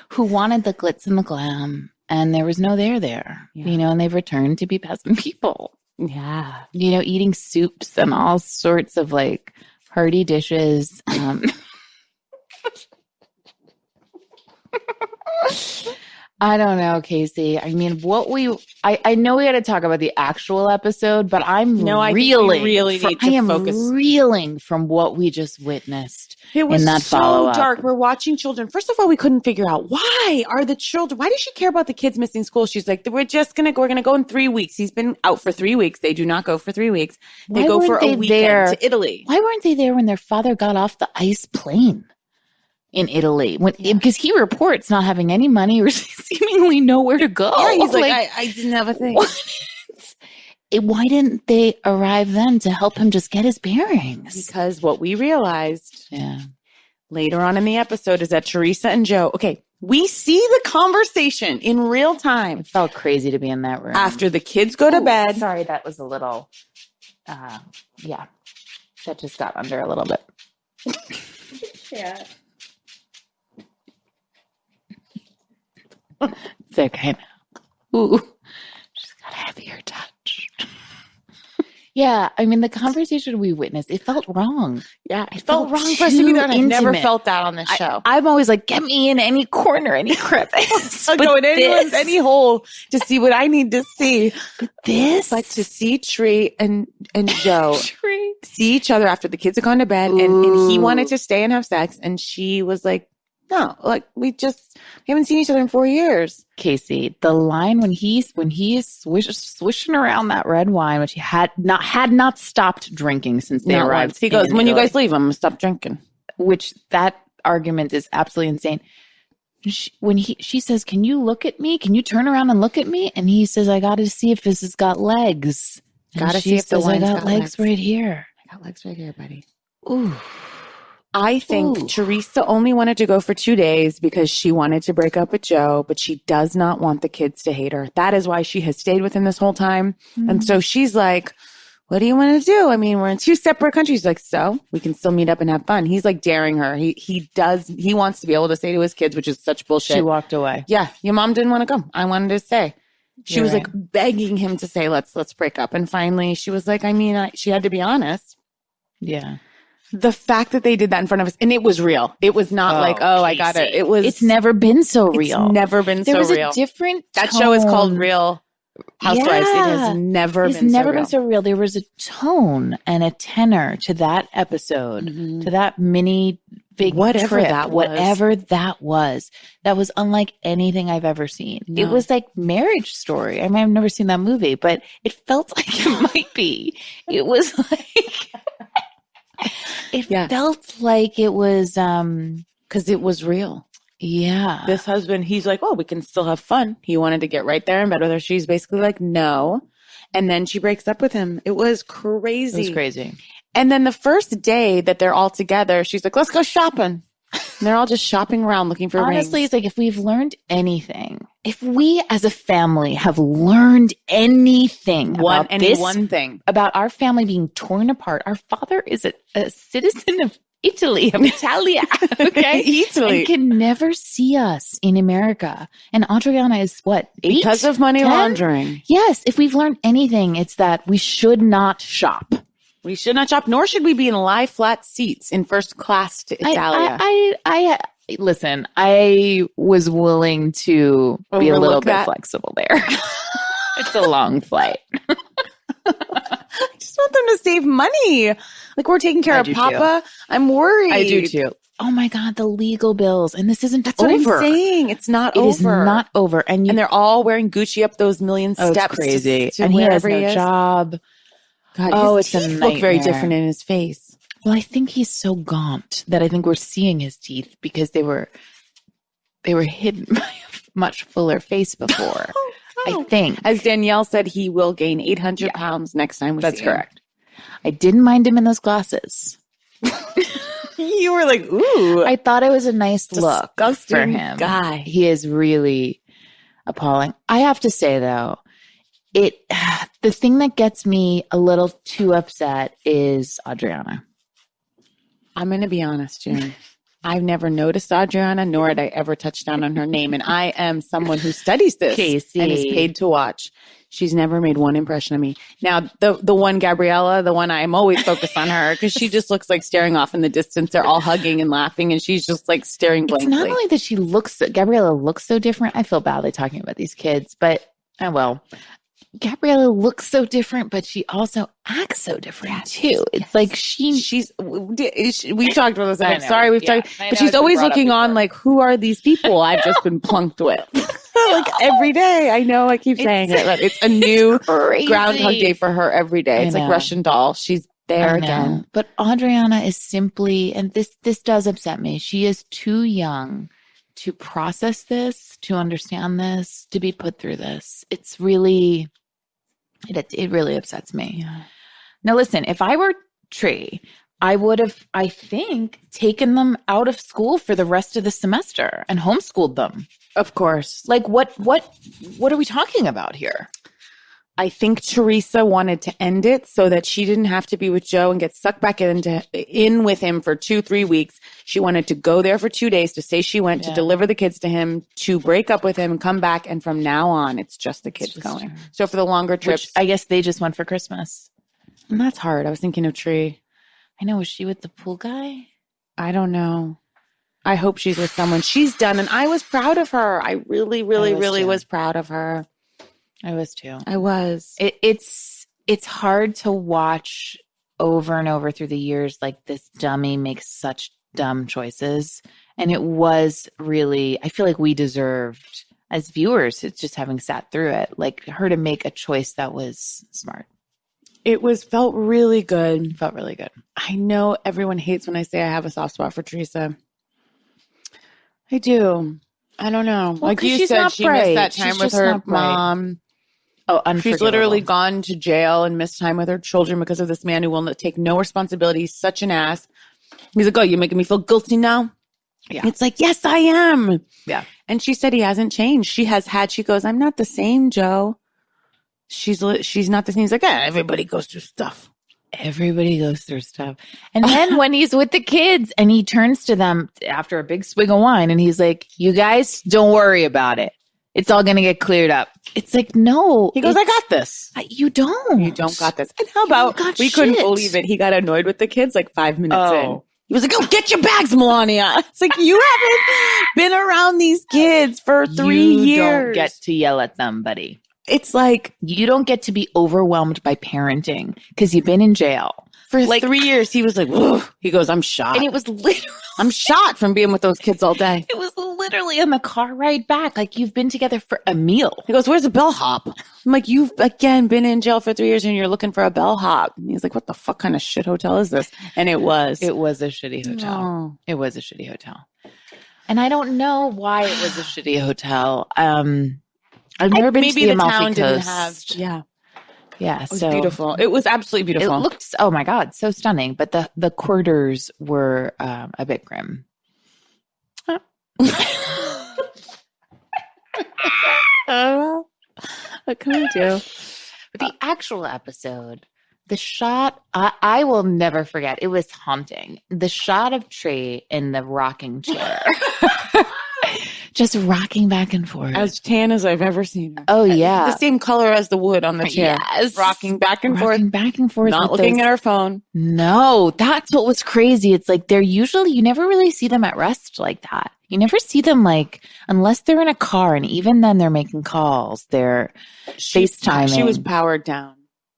B: who wanted the glitz and the glam, and there was no there, you know, and they've returned to be peasant people.
A: Yeah.
B: You know, eating soups and all sorts of, like, hearty dishes. I don't know, Casey. I mean, I know we got to talk about the actual episode, but I think we really need to focus. I am reeling from what we just witnessed in that follow-up.
A: So dark. We're watching children. First of all, we couldn't figure out why does she care about the kids missing school? She's like, we're going to go in 3 weeks. He's been out for 3 weeks. They do not go for 3 weeks. They go for a weekend to Italy.
B: Why weren't they there when their father got off the ice plane? In Italy, because he reports not having any money or seemingly nowhere to go.
A: Yeah, he's like I didn't have a thing.
B: Why didn't they arrive then to help him just get his bearings?
A: Because what we realized later on in the episode is that Teresa and Joe, we see the conversation in real time.
B: It felt crazy to be in that room.
A: After the kids go to bed.
B: Sorry, that was a little, that just got under a little bit.
A: Yeah.
B: It's okay now. Ooh, she's got a heavier touch. Yeah, I mean, the conversation we witnessed, it felt wrong.
A: Yeah, it felt wrong for us to be there, and I've never felt that on this show.
B: I'm always like, get me in any corner, any crevice.
A: I'll go in any hole to see what I need to see.
B: But
A: to see Tree and Joe see each other after the kids had gone to bed, and he wanted to stay and have sex, and she was like, no, like we haven't seen each other in 4 years.
B: Casey, the line when he's swishing around that red wine, which he had not stopped drinking since they arrived.
A: He goes, when you guys leave, I'm gonna stop drinking.
B: Which that argument is absolutely insane. She says, "Can you look at me? Can you turn around and look at me?" And he says, "I got to see if this has got legs."
A: Got to see if the wine's got
B: legs right here.
A: I got legs right here, buddy.
B: Ooh.
A: I think Teresa only wanted to go for 2 days because she wanted to break up with Joe, but she does not want the kids to hate her. That is why she has stayed with him this whole time. Mm-hmm. And so she's like, what do you want to do? I mean, we're in 2 separate countries. Like, so we can still meet up and have fun. He's like daring her. He wants to be able to say to his kids, which is such bullshit.
B: She walked away.
A: Yeah. Your mom didn't want to come. I wanted to stay. She was like begging him to say, let's break up. And finally she was like, she had to be honest.
B: Yeah.
A: The fact that they did that in front of us, and it was real. It was not I got it. It was.
B: It's never been so real.
A: It's never been so real.
B: There was a different
A: That show is called Real. Housewives. It has never
B: been so real. There was a tone and a tenor to that episode, to that mini big
A: whatever
B: trip,
A: that was.
B: Whatever that was unlike anything I've ever seen. No. It was like Marriage Story. I mean, I've never seen that movie, but it felt like it might be. It was like felt like it was
A: because it was real.
B: Yeah.
A: This husband, he's like, oh, we can still have fun. He wanted to get right there in bed with her. She's basically like, no. And then she breaks up with him. It was crazy.
B: It was crazy.
A: And then the first day that they're all together, she's like, let's go shopping. And they're all just shopping around looking for
B: Honestly,
A: rings.
B: It's like if we've learned anything, if we as a family have learned anything about our family being torn apart, our father is a citizen of Italy, of Italia, okay?
A: Italy.
B: And can never see us in America. And Adriana is what, 8?
A: Because of money
B: 10?
A: laundering.
B: Yes. If we've learned anything, it's that we should not shop.
A: We should not shop, nor should we be in lie flat seats in first class to Italia.
B: Listen, I was willing to be a little bit flexible there. It's a long flight.
A: I just want them to save money. Like we're taking care of Papa. Too. I'm worried.
B: I do too. Oh my God, the legal bills. And this isn't over.
A: That's what I'm saying. It's not over.
B: It is not over. And
A: they're all wearing Gucci up those million steps.
B: It's crazy. And he has no job.
A: God, his teeth look very different in his face.
B: Well, I think he's so gaunt that I think we're seeing his teeth because they were hidden by a much fuller face before. I think.
A: As Danielle said, he will gain 800 pounds next time we see him.
B: That's correct. I didn't mind him in those glasses.
A: You were like, ooh.
B: I thought it was a nice look for him.
A: Guy.
B: He is really appalling. I have to say, though, the thing that gets me a little too upset is Adriana.
A: I'm going to be honest, June. I've never noticed Adriana, nor had I ever touched down on her name. And I am someone who studies this and is paid to watch. She's never made one impression of me. Now, the one Gabriella, the one I'm always focused on her because she just looks like staring off in the distance. They're all hugging and laughing, and she's just like staring blankly.
B: It's not only that Gabriella looks so different. I feel badly talking about these kids, but Gabriella looks so different, but she also acts so different too. It's like we talked about this. I'm sorry, we've talked, but she's always looking on like, who are these people I've just been plunked with? Like every day. I know I keep saying it, but it's a new Groundhog Day for her every day. It's like Russian doll. She's there again. But Adriana is simply, and this does upset me. She is too young to process this, to understand this, to be put through this. It's really, it really upsets me.
A: Yeah.
B: Now, listen, if I were Tree, I would have, I think, taken them out of school for the rest of the semester and homeschooled them.
A: Of course.
B: Like, what are we talking about here?
A: I think Teresa wanted to end it so that she didn't have to be with Joe and get sucked back in with him for 2-3 weeks. She wanted to go there for 2 days to say she went to deliver the kids to him, to break up with him and come back. And from now on, it's just the kids going. True. So for the longer trips.
B: Which I guess they just went for Christmas.
A: And that's hard. I was thinking of Tree.
B: I know. Was she with the pool guy?
A: I don't know. I hope she's with someone. She's done. And I was proud of her. I really was proud of her.
B: I was too.
A: I was.
B: It's hard to watch over and over through the years, like this dummy makes such dumb choices. And it was really, I feel like we deserved as viewers, it's just having sat through it, like her to make a choice that was smart.
A: Felt really good.
B: Felt really good.
A: I know everyone hates when I say I have a soft spot for Teresa. I do. I don't know.
B: Well,
A: like you said, she missed that time with her mom.
B: Oh, unforgivable.
A: She's literally gone to jail and missed time with her children because of this man who will take no responsibility. He's such an ass. He's like, oh, you're making me feel guilty now? Yeah. It's like, yes, I am.
B: Yeah.
A: And she said he hasn't changed. She goes, I'm not the same, Joe. She's not the same. He's like, everybody goes through stuff.
B: Everybody goes through stuff. And then when he's with the kids and he turns to them after a big swig of wine and he's like, you guys, don't worry about it. It's all going to get cleared up. It's like, no.
A: He goes, I got this.
B: You don't.
A: You don't got this. And how about, we couldn't believe it. He got annoyed with the kids like 5 minutes in. He was like, oh, get your bags, Melania. It's like, you haven't been around these kids for 3 years.
B: You don't get to yell at them, buddy.
A: it's like
B: you don't get to be overwhelmed by parenting because you've been in jail.
A: For like 3 years, he was like, ugh. He goes, I'm shot.
B: And it was literally,
A: I'm shot from being with those kids all day.
B: It was literally on the car ride back. Like, you've been together for a meal.
A: He goes, where's the bellhop? I'm like, you've again been in jail for 3 years and you're looking for a bellhop. And he's like, what the fuck kind of shit hotel is this? And it was.
B: It was a shitty hotel.
A: Oh.
B: It was a shitty hotel. And I don't know why it was a shitty hotel. I've never been to the Amalfi Coast.
A: Yeah.
B: Yeah,
A: it was beautiful. It was absolutely beautiful.
B: It looked, oh my God, so stunning. But the quarters were a bit grim.
A: What can we do?
B: But the actual episode, the shot, I will never forget. It was haunting. The shot of Trey in the rocking chair. Just rocking back and forth.
A: As tan as I've ever seen her.
B: Oh, yeah.
A: The same color as the wood on the chair.
B: Yes.
A: Rocking back and forth.
B: Rocking back and forth.
A: Not looking at her phone.
B: No, that's what was crazy. It's like they're usually, you never really see them at rest like that. You never see them like, unless they're in a car, and even then they're making calls. They're FaceTiming.
A: She was powered down.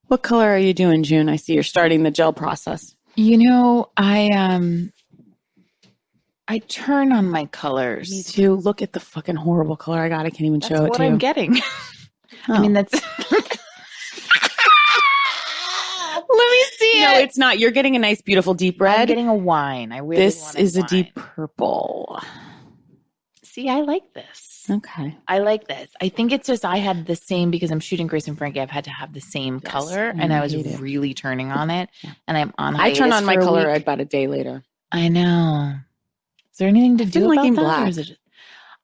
A: What color are you doing, June? I see you're starting the gel process.
B: You know, I turn on my colors.
A: Me too. Look at the fucking horrible color I got. I can't even show it to you.
B: That's what I'm getting.
A: Oh.
B: I mean, that's... Let me see it.
A: No, it's not. You're getting a nice, beautiful deep red.
B: I'm getting a wine. I really
A: This
B: want
A: is
B: wine.
A: a deep purple.
B: See, I like this.
A: Okay.
B: I like this. I think it's just I had the same, because I'm shooting Grace and Frankie. I've had to have the same color, and I was really turning on it. Yeah. And I'm on hiatus.
A: I turn on my color about a day later.
B: I know. Is there anything to do about that?
A: Black.
B: Or is it just,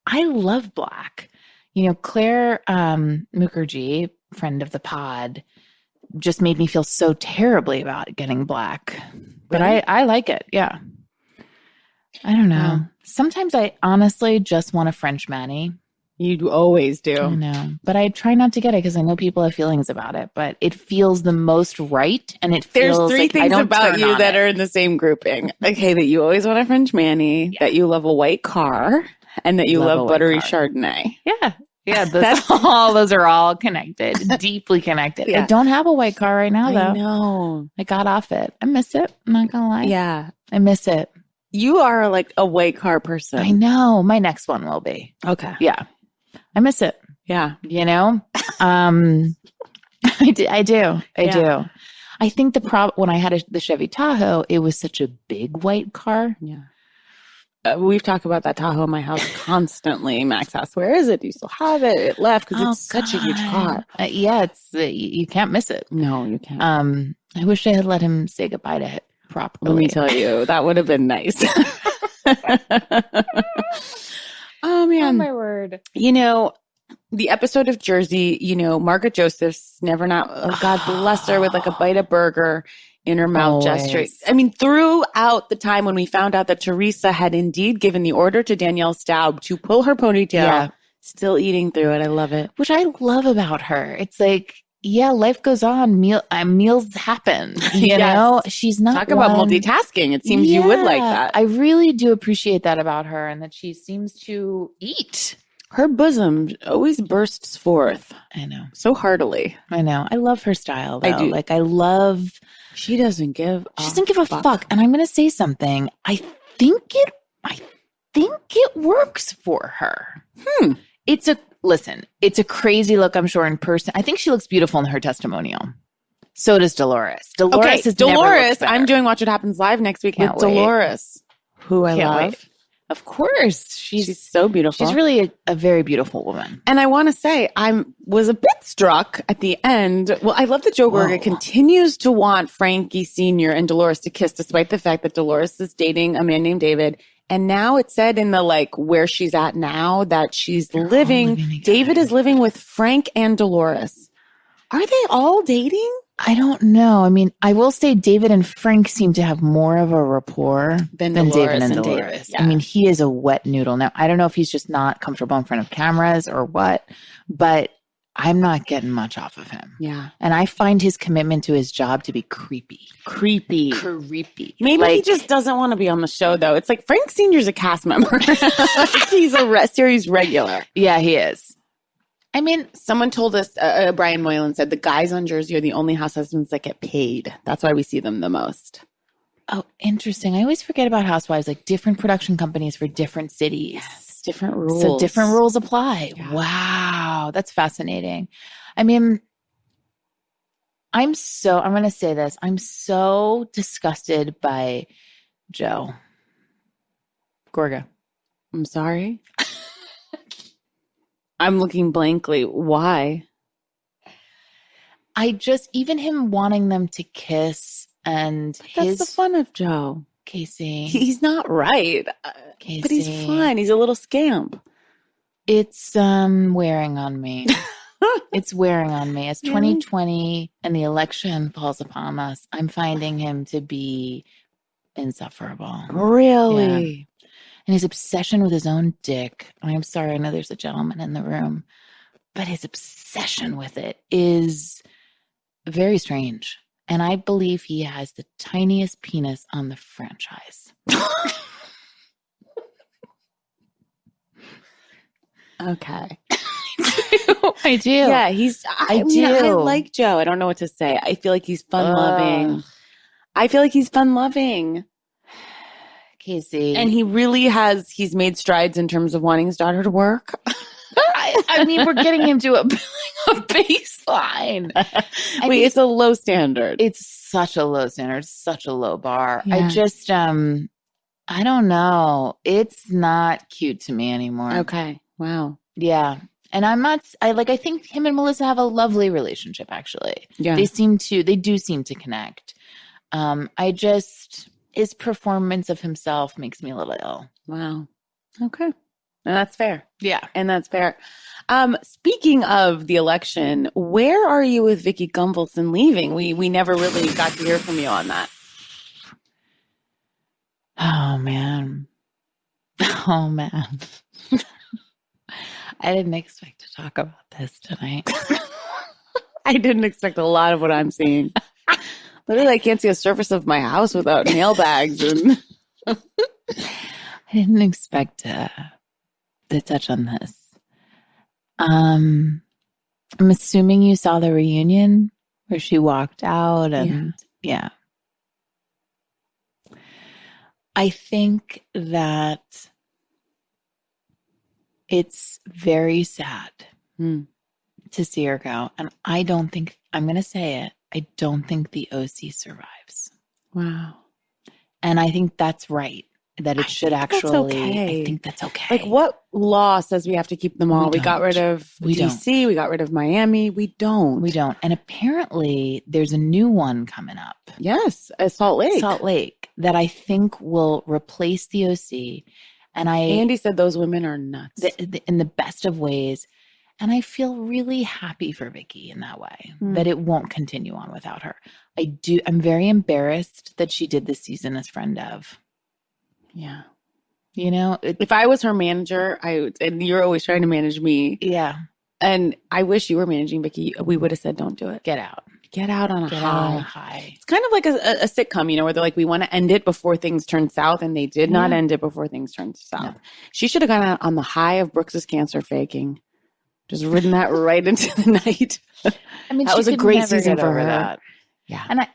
B: I love black. You know, Claire Mukherjee, friend of the pod, just made me feel so terribly about getting black. But really? I like it. Yeah. I don't know. Sometimes I honestly just want a French mani.
A: You always do.
B: I know. But I try not to get it because I know people have feelings about it. But it feels the most right. And it feels
A: There's three
B: like
A: things about you that are in the same grouping. Okay, that you always want a French mani, that you love a white car, and that you love buttery Chardonnay.
B: Yeah. Yeah, those are all connected, deeply connected. Yeah. I don't have a white car right now, though.
A: I know.
B: I got off it. I miss it. I'm not going to lie.
A: Yeah.
B: I miss it.
A: You are like a white car person.
B: I know. My next one will be.
A: Okay.
B: Yeah. I miss it.
A: Yeah.
B: You know? I do. I think the problem, when I had the Chevy Tahoe, it was such a big white car.
A: Yeah. We've talked about that Tahoe in my house constantly. Max asks, where is it? Do you still have it? It left because it's such a huge car.
B: Yeah, it's you can't miss it.
A: No, you can't.
B: I wish I had let him say goodbye to it properly.
A: Let me tell you, that would have been nice. Oh, man.
B: Oh, my word.
A: You know, the episode of Jersey, you know, Margaret Joseph's never not, oh, God bless her, with like a bite of burger in her mouth gesture. I mean, throughout the time when we found out that Teresa had indeed given the order to Danielle Staub to pull her ponytail, still eating through it. I love it.
B: Which I love about her. It's like, yeah, life goes on. Meals happen. You know, she's not
A: talk about multitasking. It seems you would like that.
B: I really do appreciate that about her, and that she seems to eat.
A: Her bosom always bursts forth.
B: I know.
A: So heartily.
B: I know. I love her style, though.
A: I do.
B: Like, I love...
A: She doesn't give
B: a fuck. And I'm going to say something. I think it works for her. It's a crazy look, I'm sure, in person. I think she looks beautiful in her testimonial. So does Dolores. Dolores,
A: I'm doing Watch What Happens Live next week with Dolores, who I love.
B: Wait. Of course.
A: She's so beautiful.
B: She's really a very beautiful woman.
A: And I want to say, I was a bit struck at the end. Well, I love that Joe Gorga continues to want Frankie Sr. and Dolores to kiss, despite the fact that Dolores is dating a man named David. And now it said in the, like, where she's at now that she's living David is living with Frank and Dolores. Are they all dating?
B: I don't know. I mean, I will say David and Frank seem to have more of a rapport than David and Dolores. Yeah. I mean, he is a wet noodle. Now, I don't know if he's just not comfortable in front of cameras or what, but I'm not getting much off of him.
A: Yeah.
B: And I find his commitment to his job to be creepy.
A: Creepy.
B: Maybe
A: he just doesn't want to be on the show, though. It's like Frank Sr.'s a cast member. He's a series regular.
B: Yeah, he is. I mean,
A: someone told us, Brian Moylan said, the guys on Jersey are the only house husbands that get paid. That's why we see them the most.
B: Oh, interesting. I always forget about Housewives, like different production companies for different cities.
A: Yes, different rules.
B: So different rules apply.
A: Yeah.
B: Wow. That's fascinating. I mean, I'm going to say this. I'm so disgusted by Joe. Gorga.
A: I'm sorry. I'm looking blankly. Why?
B: Even him wanting them to kiss and
A: that's the fun of Joe.
B: Casey.
A: He's not right.
B: Casey.
A: But he's fun. He's a little scamp.
B: It's wearing on me. It's wearing on me. As 2020 and the election falls upon us, I'm finding him to be insufferable.
A: Really?
B: Yeah. And his obsession with his own dick. I'm sorry, I know there's a gentleman in the room, but his obsession with it is very strange. And I believe he has the tiniest penis on the franchise.
A: Okay.
B: I do.
A: Yeah, I like Joe. I don't know what to say. I feel like he's fun-loving.
B: Casey.
A: And he really he's made strides in terms of wanting his daughter to work.
B: I mean, we're getting him to a baseline.
A: It's a low standard.
B: It's such a low standard, such a low bar.
A: Yeah.
B: I just, I don't know. It's not cute to me anymore.
A: Okay. Wow.
B: Yeah. And I think him and Melissa have a lovely relationship, actually.
A: Yeah.
B: They do seem to connect. His performance of himself makes me a little ill.
A: Wow. Okay. And that's fair.
B: Yeah.
A: And that's fair. Speaking of the election, where are you with Vicky Gunvalson leaving? We never really got to hear from you on that.
B: Oh, man. I didn't expect to talk about this tonight.
A: I didn't expect a lot of what I'm seeing. Literally, I can't see a surface of my house without nail bags. And
B: I didn't expect to touch on this. I'm assuming you saw the reunion where she walked out and yeah. I think that it's very sad to see her go. And I'm going to say it, I don't think the OC survives.
A: Wow.
B: And I think that's right. That it should actually,
A: okay.
B: I think that's okay.
A: Like, what law says we have to keep them all? We got rid of DC, we got rid of Miami. We don't.
B: And apparently there's a new one coming up.
A: Yes, Salt Lake. That
B: I think will replace the OC. And
A: Andy said those women are nuts.
B: In the best of ways. And I feel really happy for Vicky in that way, that it won't continue on without her. I'm very embarrassed that she did this season as friend of.
A: Yeah.
B: You know,
A: if I was her manager, and you're always trying to manage me.
B: Yeah.
A: And I wish you were managing Vicky. We would have said, don't do it.
B: Get out.
A: Get out on a high.
B: It's
A: It's kind of like a sitcom, where they're like, we want to end it before things turn south. And they did not end it before things turned south. No. She should have gone out on the high of Brooks's cancer faking. Just ridden that right into the night.
B: I mean,
A: that was a great season for her. That.
B: Yeah. And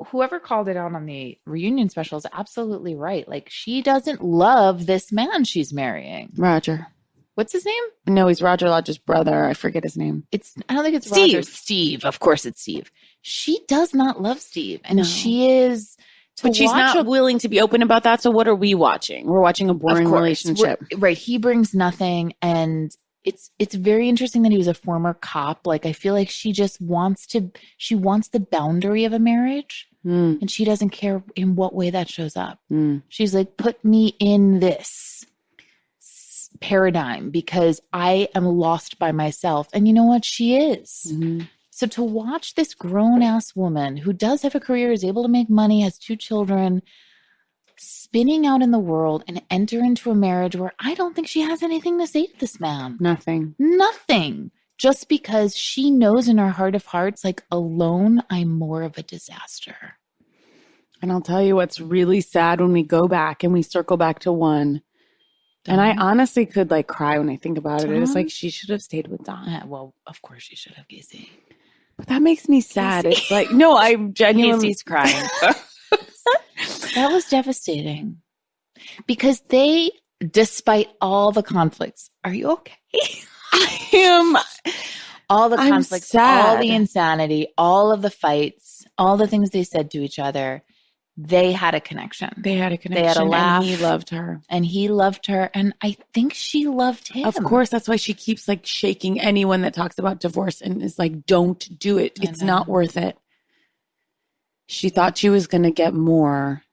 B: whoever called it out on the reunion special is absolutely right. Like, she doesn't love this man she's marrying.
A: Roger.
B: What's his name?
A: No, he's Roger Lodge's brother. I forget his name.
B: I don't think it's
A: Steve.
B: Roger. Steve. Of course it's Steve. She does not love Steve. And she is.
A: But she's not willing to be open about that. So what are we watching? We're watching a boring relationship.
B: Right. He brings nothing. And it's very interesting that he was a former cop. Like, I feel like she just wants the boundary of a marriage, and she doesn't care in what way that shows up. She's like, put me in this paradigm because I am lost by myself. And you know what? She is. Mm-hmm. So to watch this grown ass woman who does have a career, is able to make money, has 2 children, spinning out in the world and enter into a marriage where I don't think she has anything to say to this man.
A: Nothing.
B: Just because she knows in her heart of hearts, like, alone, I'm more of a disaster.
A: And I'll tell you what's really sad when we go back and we circle back to one And I honestly could like cry when I think about it. It's like she should have stayed with Don.
B: Well, of course she should have, Casey.
A: But that makes me sad.
B: Casey.
A: It's like, no, I'm genuinely
B: Casey's crying. That was devastating. Because they, despite all the conflicts, are you okay?
A: I am.
B: All the conflicts,
A: sad.
B: all the insanity, all of the fights, all the things they said to each other, they had a connection.
A: They had a connection.
B: They had a laugh.
A: And he loved her.
B: And he loved her. And I think she loved him.
A: Of course. That's why she keeps like shaking anyone that talks about divorce and is like, don't do it. It's not worth it. She thought she was going to get more.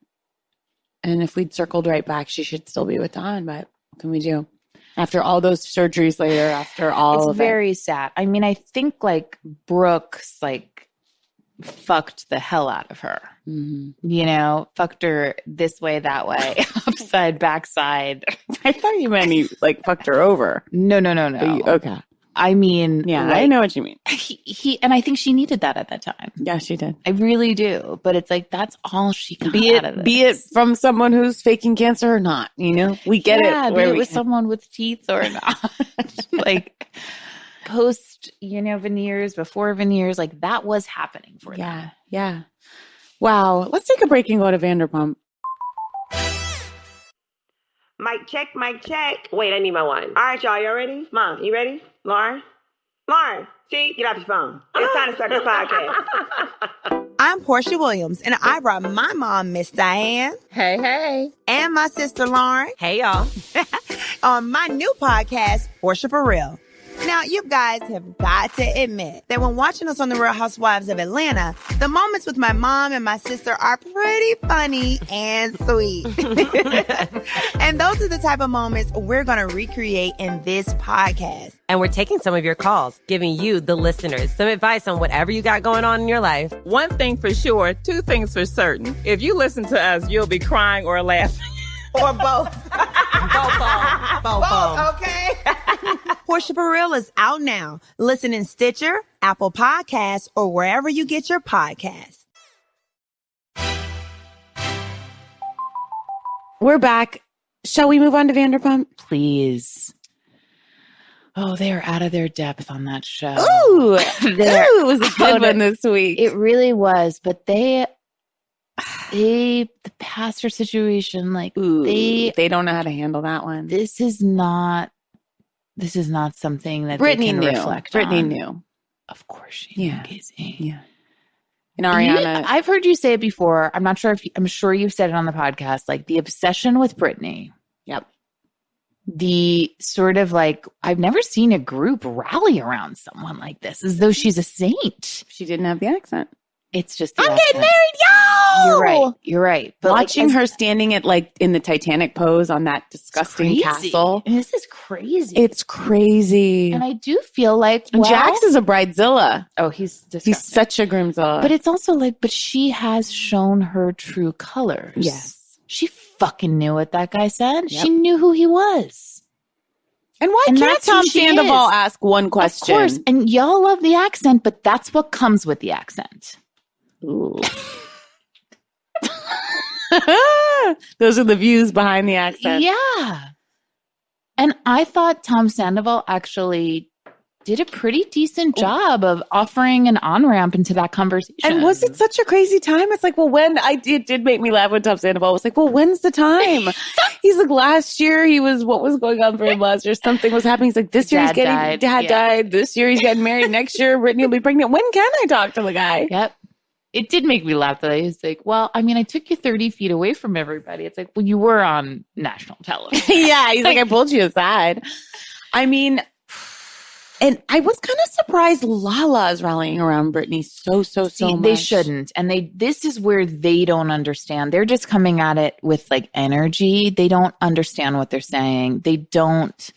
A: And if we'd circled right back, she should still be with Don. But what can we do? After all those surgeries later, after all of it.
B: It's very sad. I mean, I think like Brooks like fucked the hell out of her. Mm-hmm. You know, fucked her this way, that way, upside, backside.
A: I thought you meant he like fucked her over.
B: No.
A: Okay.
B: I mean,
A: yeah, like, I know what you mean.
B: He and I think she needed that at that time.
A: Yeah, she did.
B: I really do. But it's like that's all she got out of this.
A: Be it from someone who's faking cancer or not. You know, we get it.
B: Be it with someone with teeth or not. Like post, veneers, before veneers, like that was happening for them.
A: Yeah. Wow. Let's take a break and go to Vanderpump.
D: Mic check, mic check. Wait, I need my one. All right, y'all, y'all ready? Mom, you ready? Lauren, see, get off your phone. It's time to start this podcast.
C: I'm Portia Williams, and I brought my mom, Miss Diane.
D: Hey.
C: And my sister, Lauren.
D: Hey, y'all.
C: On my new podcast, Portia For Real. Now, you guys have got to admit that when watching us on The Real Housewives of Atlanta, the moments with my mom and my sister are pretty funny and sweet. And those are the type of moments we're going to recreate in this podcast.
E: And we're taking some of your calls, giving you, the listeners, some advice on whatever you got going on in your life.
F: One thing for sure, two things for certain. If you listen to us, you'll be crying or laughing.
C: Or both.
D: Both,
C: okay? Portia For Real is out now. Listen in Stitcher, Apple Podcasts, or wherever you get your podcasts.
A: We're back. Shall we move on to Vanderpump?
B: Please. Oh, they are out of their depth on that show.
A: Ooh, it was a good one this week.
B: It really was, but the pastor situation, like
A: they don't know how to handle that one.
B: This is not something that
A: Brittany
B: they can
A: knew.
B: reflect
A: Brittany
B: on.
A: knew.
B: Of course she knew, Casey.
A: Yeah. And Ariana.
B: I've heard you say it before. I'm not sure I'm sure you've said it on the podcast, like the obsession with Brittany.
A: Yep.
B: The sort of like, I've never seen a group rally around someone like this, as though she's a saint.
A: She didn't have the accent.
B: It's just
A: I'm getting married, yo!
B: You're right.
A: But watching her standing at like in the Titanic pose on that disgusting castle.
B: This is crazy.
A: It's crazy.
B: And I do feel like
A: Jax is a bridezilla.
B: Oh, he's disgusting.
A: He's such a groomzilla.
B: But it's also like, but she has shown her true colors.
A: Yes.
B: She fucking knew what that guy said. Yep. She knew who he was.
A: And why can't Tom Sandoval ask one question?
B: Of course. And y'all love the accent, but that's what comes with the accent.
A: Ooh. Those are the views behind the accent.
B: Yeah. And I thought Tom Sandoval actually did a pretty decent job of offering an on-ramp into that conversation.
A: And was it such a crazy time? It's like, well, it did make me laugh when Tom Sandoval was like, well, when's the time? He's like, last year what was going on for him last year? Something was happening. He's like, this year dad died. This year he's getting married. Next year Brittany will be pregnant. When can I talk to the guy?
B: Yep. It did make me laugh that he's like, well, I mean, I took you 30 feet away from everybody. It's like, well, you were on national television.
A: Yeah. He's like, I pulled you aside. I mean, and I was kind of surprised Lala is rallying around Brittany so much.
B: They shouldn't. And this is where they don't understand. They're just coming at it with like energy. They don't understand what they're saying. They don't,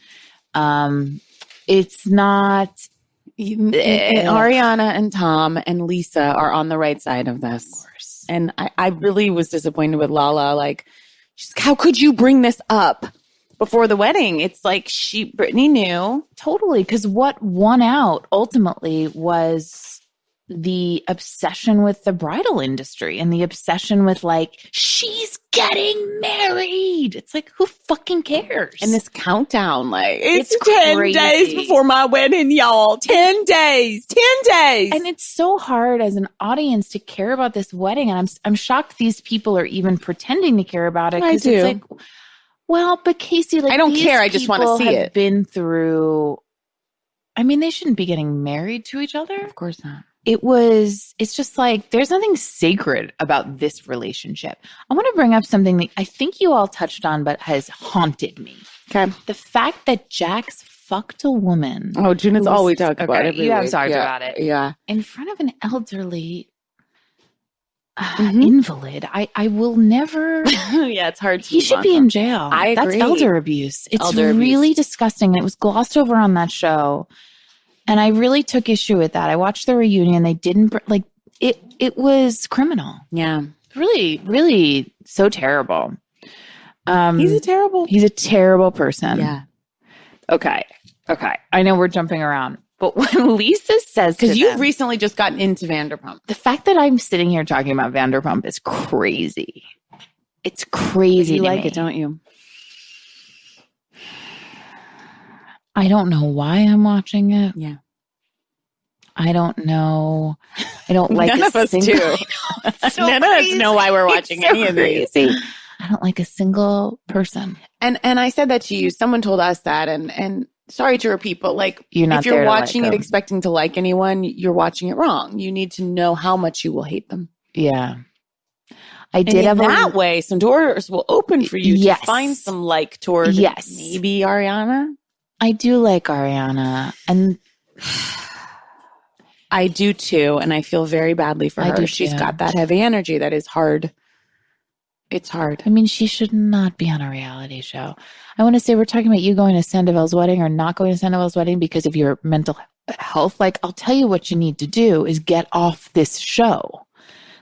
B: it's not.
A: Ariana and Tom and Lisa are on the right side of this.
B: Of course.
A: And I really was disappointed with Lala. Like, she's like, how could you bring this up before the wedding? It's like Brittany knew.
B: Totally. Because what won out ultimately was the obsession with the bridal industry and the obsession with like, she's getting married. It's like, who fucking cares?
A: And this countdown, like,
F: it's 10 days before my wedding, y'all. 10 days. 10 days.
B: And it's so hard as an audience to care about this wedding. And I'm shocked these people are even pretending to care about it.
A: I do.
B: It's like, well, but Casey, like,
A: I don't care. I just want to see it.
B: Been through. I mean, they shouldn't be getting married to each other.
A: Of course not.
B: It's just like, there's nothing sacred about this relationship. I want to bring up something that I think you all touched on, but has haunted me.
A: Okay.
B: The fact that Jax fucked a woman.
A: Oh, June, it's all we talk about. Every
B: You have
A: week.
B: talked about it.
A: Yeah.
B: In front of an elderly invalid. I will never.
A: Yeah, it's hard to.
B: He should be in jail.
A: I agree.
B: That's elder abuse. It's
A: Elder
B: really
A: abuse.
B: disgusting. It was glossed over on that show. And I really took issue with that. I watched the reunion. They didn't like it. It was criminal.
A: Yeah.
B: Really, really so terrible.
A: He's a terrible
B: person.
A: Yeah.
B: Okay. I know we're jumping around, but when Lisa says,
A: because you've recently just gotten into Vanderpump,
B: the fact that I'm sitting here talking about Vanderpump is crazy. It's crazy.
A: You
B: to
A: like
B: me.
A: it, don't you?
B: I don't know why I'm watching it.
A: Yeah.
B: I don't know. I don't like
A: None
B: a
A: of us
B: single.
A: do. None of us know why we're watching any of these.
B: I don't like a single person.
A: And I said that to you. Someone told us that, and sorry to repeat, but like,
B: You're not
A: if you're
B: there to
A: watching
B: like
A: it
B: them.
A: expecting to like anyone, you're watching it wrong. You need to know how much you will hate them.
B: Yeah. I
A: And
B: did
A: in
B: have
A: that way, some doors will open for you
B: Yes.
A: to find some like toward
B: Yes.
A: maybe Ariana.
B: I do like Ariana, and
A: I do too, and I feel very badly for
B: I
A: her.
B: do
A: She's
B: too.
A: got that heavy energy that is hard. It's hard.
B: I mean, she should not be on a reality show. I want to say we're talking about you going to Sandoval's wedding or not going to Sandoval's wedding because of your mental health. Like, I'll tell you what you need to do is get off this show.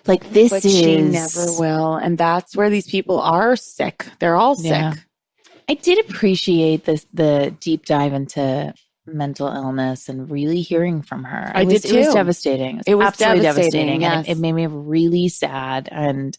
B: Like, this
A: But
B: is.
A: she never will, and that's where these people are sick. They're all sick.
B: Yeah. I did appreciate the deep dive into mental illness and really hearing from her.
A: I did
B: It was
A: too.
B: devastating.
A: It was
B: absolutely
A: devastating,
B: and
A: yes.
B: it made me really sad. And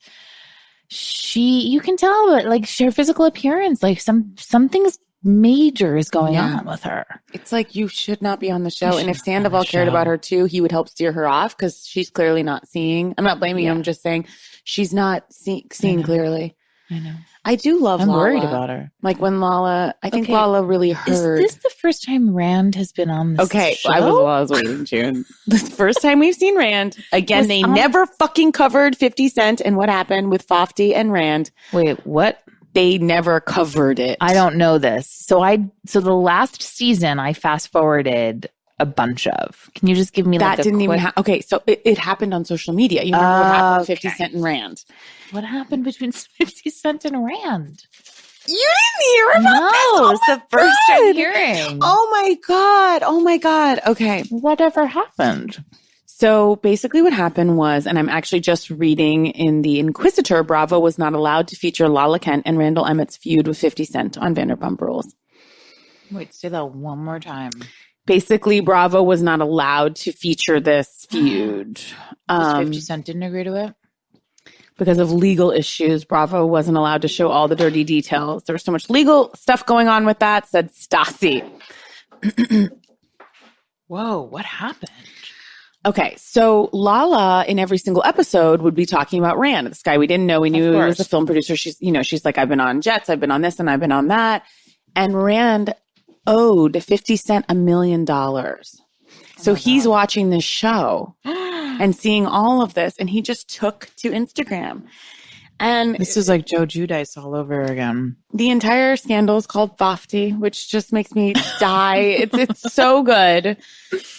B: you can tell, but like her physical appearance, like something's major is going on with her.
A: It's like you should not be on the
B: You
A: show.
B: should
A: And if
B: not be on
A: Sandoval
B: the
A: cared
B: show.
A: about her too, he would help steer her off because she's clearly not seeing. I'm not blaming him. I'm just saying she's not seeing clearly.
B: I know.
A: I do love
B: I'm
A: Lala.
B: worried about her.
A: Like when Lala, I think
B: Okay.
A: Lala really heard.
B: Is this the first time Rand has been on this
A: Okay,
B: show?
A: I was waiting, June. The first time we've seen Rand. Again,
B: Was
A: they
B: on-
A: never fucking covered 50 Cent and what happened with Fofty and Rand.
B: Wait, what?
A: They never covered it.
B: I don't know this. So the last season I fast forwarded a bunch of. Can you just give me
A: That
B: like a
A: didn't even
B: quick-
A: happen. Okay, so it happened on social media. You remember what happened with 50
B: Okay.
A: Cent and Rand?
B: What happened between 50 Cent and Rand?
A: You didn't hear about this?
B: No,
A: Oh
B: it's
A: my
B: the first
A: God.
B: I'm hearing.
A: Oh my God. Oh my God. Okay.
B: Whatever happened?
A: So basically what happened was, and I'm actually just reading in the Inquisitor, Bravo was not allowed to feature Lala Kent and Randall Emmett's feud with 50 Cent on Vanderpump Rules.
B: Wait, say that one more time.
A: Basically, Bravo was not allowed to feature this feud.
B: 50 Cent didn't agree to it?
A: Because of legal issues, Bravo wasn't allowed to show all the dirty details. There was so much legal stuff going on with that, said Stassi.
B: Whoa, what happened?
A: Okay, so Lala in every single episode would be talking about Rand, this guy we didn't know. We knew he was a film producer. She's like, I've been on Jets, I've been on this, and I've been on that. And Rand owed 50 Cent $1 million. So he's watching this show and seeing all of this, and he just took to Instagram. And
B: This is like Joe Giudice all over again.
A: the entire scandal is called Fofty, which just makes me die. It's so good.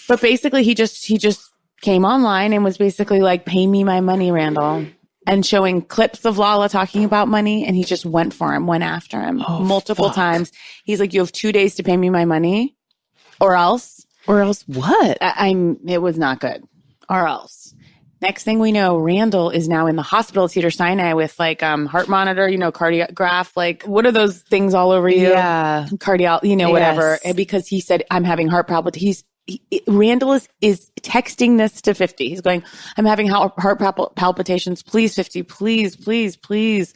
A: But basically he just came online and was basically like, pay me my money, Randall. And showing clips of Lala talking about money, and he just went after him multiple times. He's like, you have 2 days to pay me my money, or else.
B: Or else what?
A: It was not good. Or else. Next thing we know, Randall is now in the hospital at Cedars-Sinai with like heart monitor, cardiograph, like what are those things all over you?
B: Yeah.
A: Whatever. And because he said, I'm having heart palpitations. Randall is texting this to 50. He's going, I'm having heart palpitations. Please, 50, please, please, please.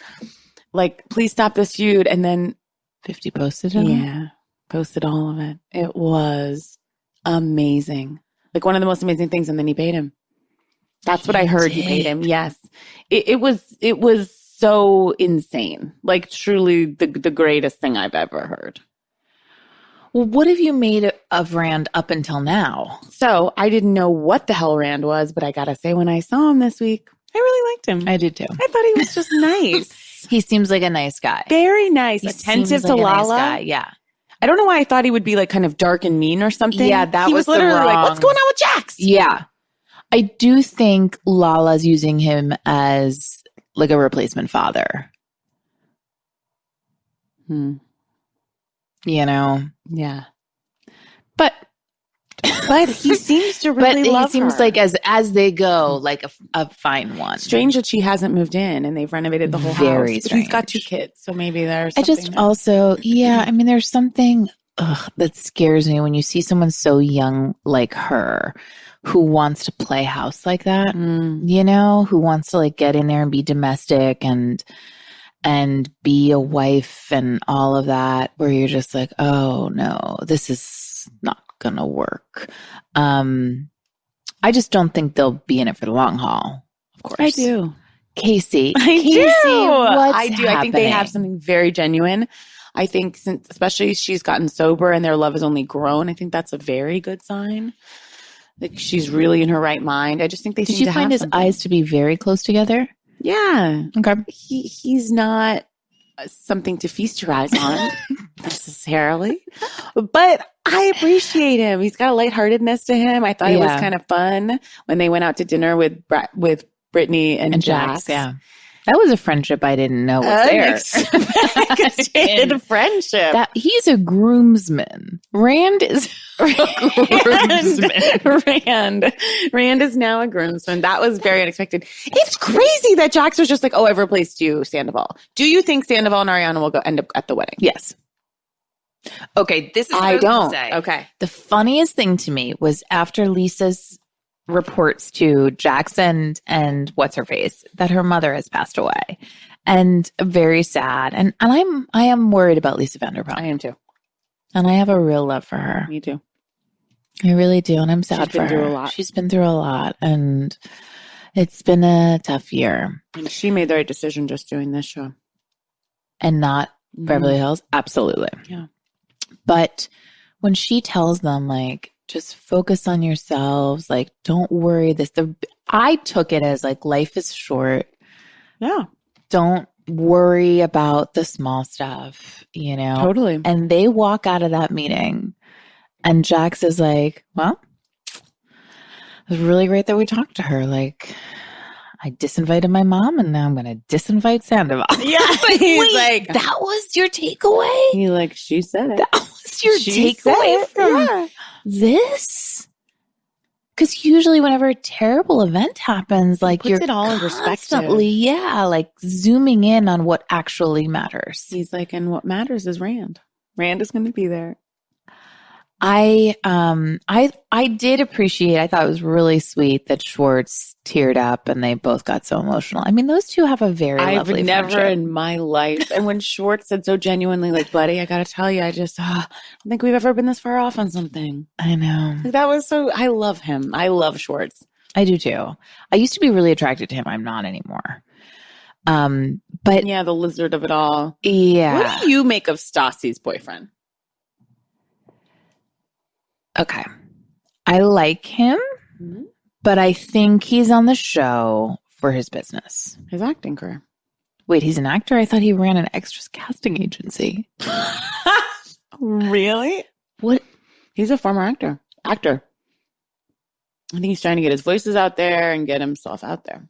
A: Like, please stop this feud. And then
B: 50 posted it?
A: Yeah, posted all of it. It was amazing. Like one of the most amazing things. And then he paid him. That's what I heard. He paid him. Yes. It was so insane. Like truly the greatest thing I've ever heard.
B: Well, what have you made of Rand up until now?
A: So I didn't know what the hell Rand was, but I gotta say, when I saw him this week, I really liked him.
B: I did too.
A: I thought he was just nice.
B: He seems like a nice guy.
A: Very nice.
B: He
A: attentive
B: seems like
A: to
B: a nice
A: Lala.
B: guy. Yeah.
A: I don't know why I thought he would be like kind of dark and mean or something.
B: Yeah, that
A: he
B: was
A: literally
B: the
A: like,
B: wrong-
A: what's going on with Jax?
B: Yeah. I do think Lala's using him as like a replacement father. You know?
A: Yeah.
B: But
A: he seems to really love
B: he seems
A: her.
B: like as they go, like a fine one.
A: Strange that she hasn't moved in and they've renovated the whole
B: Very
A: house. But
B: strange.
A: he's got 2 kids, so maybe there's
B: I
A: something
B: just
A: there.
B: also, I mean, there's something that scares me when you see someone so young like her who wants to play house like that, you know, who wants to like get in there and be domestic and be a wife and all of that, where you're just like, oh no, this is not gonna work. I just don't think they'll be in it for the long haul. Of course,
A: I do.
B: Casey,
A: I do.
B: What's
A: I do. I think they have something very genuine. I think since, especially she's gotten sober and their love has only grown, I think that's a very good sign. Like she's really in her right mind. I just think they
B: Did
A: seem
B: you
A: to
B: find
A: have
B: his
A: something.
B: eyes to be very close together?
A: Yeah.
B: Okay.
A: He's not something to feast your eyes on necessarily, but I appreciate him. He's got a lightheartedness to him. I thought it was kind of fun when they went out to dinner with Brittany and Jax.
B: Yeah. That was a friendship I didn't know was there.
A: Unexpected friendship.
B: That he's a groomsman. Rand is a groomsman.
A: Rand is now a groomsman. That was very unexpected. It's crazy that Jax was just like, "Oh, I've replaced you, Sandoval." Do you think Sandoval and Ariana will end up at the wedding?
B: Yes. Okay, this is what
A: I don't.
B: Say.
A: Okay.
B: The funniest thing to me was after Lisa's reports to Jackson and what's her face that her mother has passed away, and very sad. And I am worried about Lisa Vanderpump.
A: I am too.
B: And I have a real love for her.
A: Me too.
B: I really do, and I'm sad
A: She's been
B: for her.
A: through a lot.
B: She's been through a lot, and it's been a tough year.
A: And she made the right decision just doing this show
B: and not Beverly Hills. Absolutely.
A: Yeah.
B: But when she tells them, like, just focus on yourselves, like, don't worry. I took it as like, life is short.
A: Yeah.
B: Don't worry about the small stuff, you know?
A: Totally.
B: And they walk out of that meeting and Jax is like, well, it was really great that we talked to her. Like, I disinvited my mom and now I'm going to disinvite Sandoval.
A: Yeah. He's like,
B: that was your takeaway?
A: He's like, she said it.
B: That was your takeaway from this? Because usually whenever a terrible event happens, like,
A: puts
B: you're
A: it all in perspective.
B: constantly, like zooming in on what actually matters.
A: He's like, and what matters is Rand. Rand is going to be there.
B: I did appreciate, I thought it was really sweet that Schwartz teared up and they both got so emotional. I mean, those two have a very lovely
A: I've never
B: friendship.
A: in my life. And when Schwartz said so genuinely, like, buddy, I got to tell you, I just don't think we've ever been this far off on something.
B: I know.
A: Like, that was so, I love him. I love Schwartz.
B: I do too. I used to be really attracted to him. I'm not anymore. But
A: Yeah, the lizard of it all.
B: yeah.
A: What do you make of Stassi's boyfriend?
B: Okay. I like him, but I think he's on the show for his business.
A: His acting career.
B: Wait, he's an actor? I thought he ran an extras casting agency.
A: Really?
B: What?
A: He's a former actor. I think he's trying to get his voices out there and get himself out there.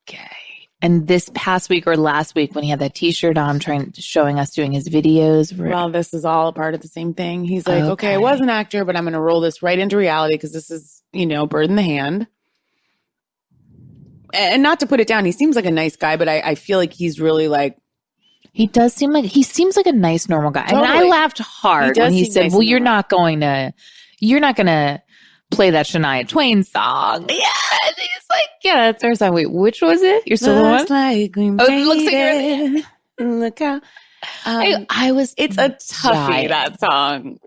B: Okay. And this past week or last week when he had that t-shirt on showing us doing his videos.
A: Well, this is all a part of the same thing. He's like, okay, I was an actor, but I'm going to roll this right into reality because this is, bird in the hand. And not to put it down, he seems like a nice guy, but I feel like he's really like.
B: He seems like a nice, normal guy.
A: Totally.
B: I mean, I laughed hard when he said, well, you're not going to, you're not going to play that Shania Twain song. Yeah. And he's like, yeah, that's our song. Wait, which was it? You're still the one?
A: Like we
B: Looks like you're
A: Look how.
B: I was.
A: It's a toughie,
B: dying.
A: that song.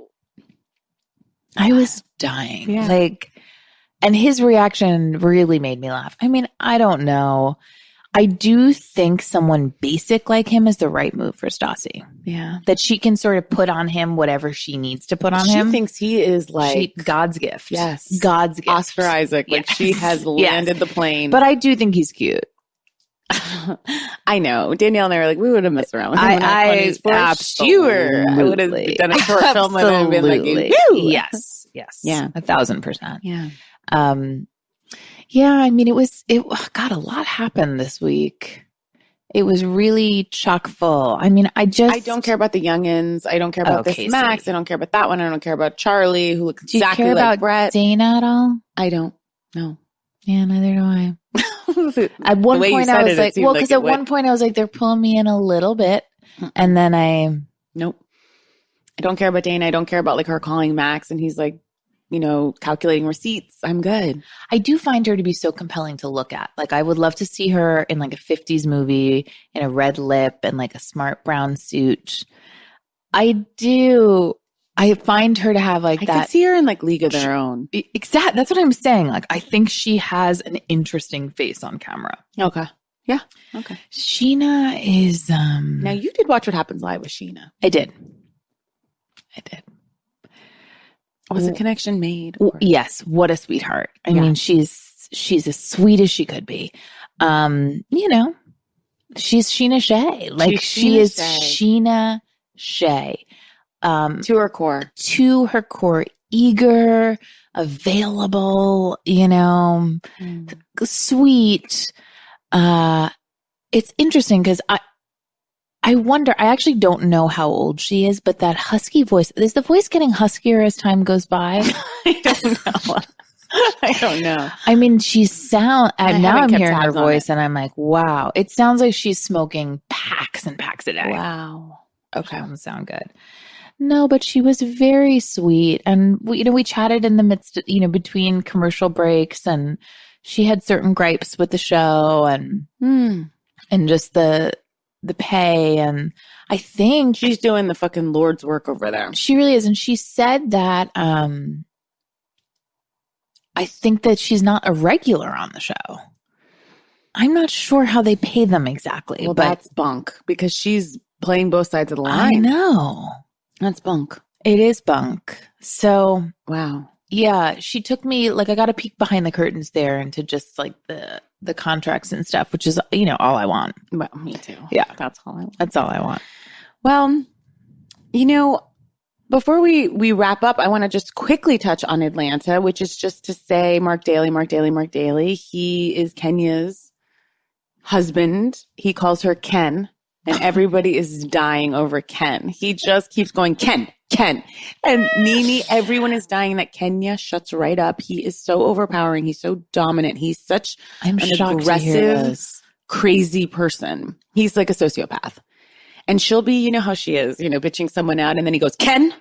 B: I was dying.
A: Yeah.
B: Like, and his reaction really made me laugh. I mean, I don't know. I do think someone basic like him is the right move for Stassi.
A: Yeah.
B: That she can sort of put on him whatever she needs to put on him.
A: She thinks he is like
B: God's gift.
A: Yes.
B: God's gift.
A: Oscar Isaac. Like
B: Yes.
A: she has landed the plane.
B: But I do think he's cute.
A: I know. Danielle and I were like, we would have messed around with him in our 20s for sure. I would have done a short film with him and been like, woo!
B: Yes. Yes.
A: Yeah.
B: 1,000%.
A: Yeah.
B: Yeah, I mean, God, a lot happened this week. It was really chock full. I mean, I don't
A: care about the youngins. I don't care about this Max. I don't care about that one. I don't care about Charlie, who looks exactly like
B: about
A: Brett.
B: Dana at all?
A: I don't. No.
B: Yeah, neither do I. At one point, I was like, well, because at one point I was like, they're pulling me in a little bit. And then
A: nope. I don't care about Dana. I don't care about like her calling Max and he's like, calculating receipts. I'm good.
B: I do find her to be so compelling to look at. Like, I would love to see her in like a 50s movie in a red lip and like a smart brown suit. I do. I find her to have like
A: I could see her in like League of Their Own.
B: Exactly. That's what I'm saying. Like, I think she has an interesting face on camera.
A: Okay. Yeah. Okay.
B: Sheena is.
A: Now, you did watch What Happens Live with Sheena.
B: I did.
A: Was the connection made?
B: Yes. What a sweetheart. I mean, she's as sweet as she could be. She's Sheena Shea. Like, she is Sheena Shea.
A: To her core.
B: Eager, available, sweet. It's interesting because I wonder, I actually don't know how old she is, but that husky voice, is the voice getting huskier as time goes by?
A: I don't know.
B: I mean, now I'm hearing her voice and I'm like, wow. It sounds like she's smoking packs and packs a day.
A: Wow. Okay.
B: Doesn't sound good. No, but she was very sweet. And we chatted in the midst, between commercial breaks, and she had certain gripes with the show and just the pay. And I think
A: she's doing the fucking Lord's work over there.
B: She really is. And she said that, I think that she's not a regular on the show. I'm not sure how they pay them exactly.
A: Well, that's bunk because she's playing both sides of the line.
B: I know.
A: That's bunk.
B: It is bunk. So,
A: wow.
B: Yeah, she took me, like, I got a peek behind the curtains there into just like the contracts and stuff, which is, all I want.
A: Well, me too.
B: Yeah.
A: That's all I want.
B: That's all I want.
A: Well, before we wrap up, I want to just quickly touch on Atlanta, which is just to say Mark Daly. He is Kenya's husband. He calls her Ken. And everybody is dying over Ken. He just keeps going, Ken. And Nene, everyone is dying that Kenya shuts right up. He is so overpowering. He's so dominant. He's such an aggressive, crazy person. He's like a sociopath. And she'll be, you know how she is, bitching someone out. And then he goes, Ken.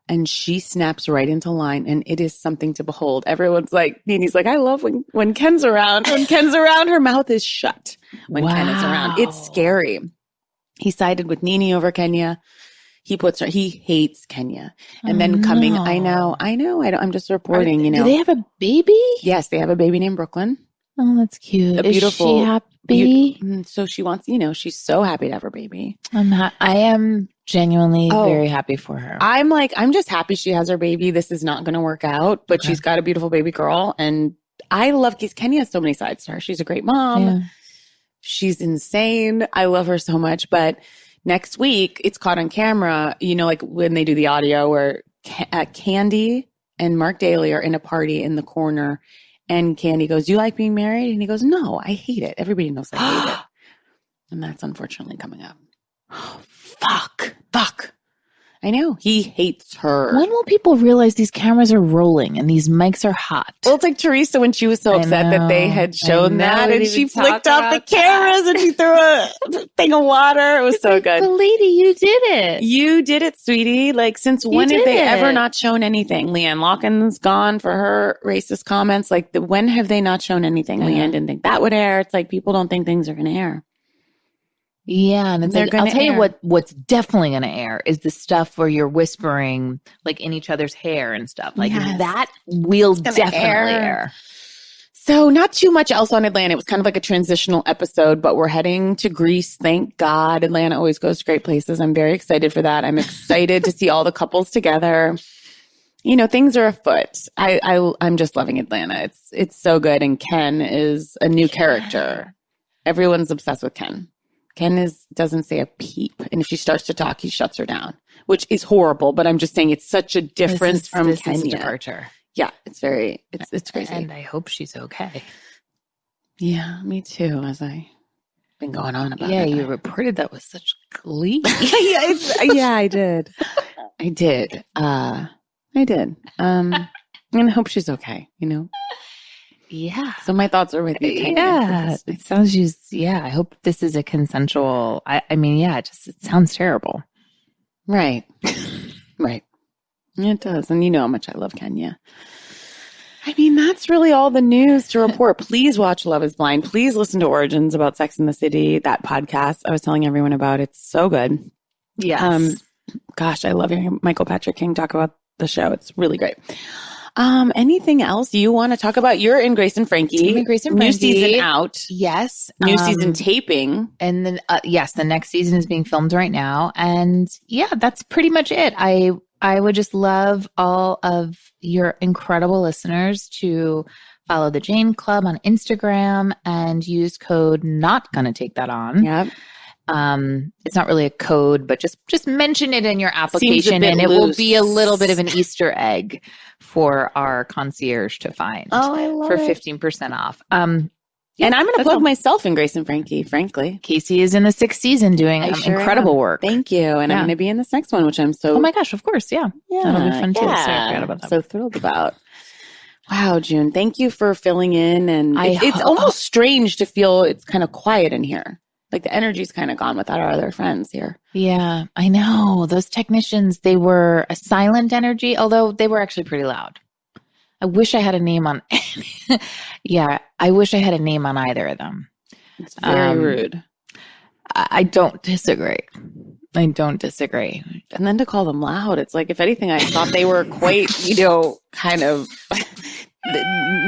A: And she snaps right into line. And it is something to behold. Everyone's like, Nene's like, I love when Ken's around. When Ken's around, her mouth is shut when Ken is around. It's scary. He sided with Nene over Kenya. He hates Kenya. And then I know. I'm just reporting,
B: Do they have a baby?
A: Yes, they have a baby named Brooklyn.
B: Oh, that's cute.
A: Is she
B: happy?
A: So she wants, she's so happy to have her baby.
B: I am genuinely very happy for her.
A: I'm just happy she has her baby. This is not going to work out, but she's got a beautiful baby girl. And I love Kenya has so many sides to her. She's a great mom. Yeah. She's insane. I love her so much. But next week, it's caught on camera, like when they do the audio where Candy and Mark Daly are in a party in the corner. And Candy goes, do you like being married? And he goes, no, I hate it. Everybody knows I hate it. And that's unfortunately coming up.
B: Oh, fuck.
A: I know. He hates her.
B: When will people realize these cameras are rolling and these mics are hot?
A: Well, it's like Teresa when she was so upset that they had shown that and she flicked off the cameras and she threw a thing of water. It was so good.
B: But lady, you did it.
A: You did it, sweetie. Like, since when have they ever not shown anything? Leanne Lawkins gone for her racist comments. Like, when have they not shown anything? Leanne didn't think that would air. It's like people don't think things are going to air.
B: Yeah, and it's like, I'll tell you what's definitely going to air is the stuff where you're whispering like in each other's hair and stuff. Like that will definitely air.
A: So not too much else on Atlanta. It was kind of like a transitional episode, but we're heading to Greece. Thank God. Atlanta always goes to great places. I'm very excited for that. I'm excited to see all the couples together. You know, things are afoot. I'm just loving Atlanta. It's so good. And Ken is a new character. Everyone's obsessed with Ken. Ken doesn't say a peep. And if she starts to talk, he shuts her down, which is horrible. But I'm just saying it's such a difference from Kenya's
B: departure.
A: Yeah, it's crazy.
B: And I hope she's okay.
A: Yeah, me too, as I've been going on about it.
B: Yeah, you reported that with such glee.
A: Yeah, I did. I did. And I hope she's okay, you know?
B: Yeah.
A: So my thoughts are with you.
B: Yeah. It sounds I hope this is a consensual. It sounds terrible.
A: Right. Right. It does. And you know how much I love Kenya. I mean, that's really all the news to report. Please watch Love is Blind. Please listen to Origins about Sex and the City, that podcast I was telling everyone about. It's so good.
B: Yes.
A: Gosh, I love hearing Michael Patrick King talk about the show. It's really great. Anything else you want to talk about? You're in Grace and Frankie. New season out.
B: Yes.
A: New season taping.
B: And then, yes, the next season is being filmed right now. And yeah, that's pretty much it. I would just love all of your incredible listeners to follow the Jane Club on Instagram and use code Not Gonna Take That On.
A: Yep.
B: It's not really a code, but just mention it in your application and it will be a little bit of an Easter egg for our concierge to find.
A: Oh, I love
B: it.
A: For
B: 15% off.
A: And I'm going to plug myself in Grace and Frankie, frankly.
B: Casey is in the 6th season doing incredible work.
A: Thank you. And I'm going to be in this next one, which I'm so...
B: Oh my gosh, of course. Yeah. That'll be fun too.
A: Yeah.
B: So I forgot about that.
A: So thrilled about. Wow, June. Thank you for filling in. And it's almost strange to feel it's kind of quiet in here. Like the energy's kind of gone without our other friends here.
B: Yeah, I know. Those technicians, they were a silent energy, although they were actually pretty loud. I wish I had a name on. Yeah, I wish I had a name on either of them.
A: It's very rude.
B: I don't disagree. And
A: then to call them loud, it's like, if anything, I thought they were quite, kind of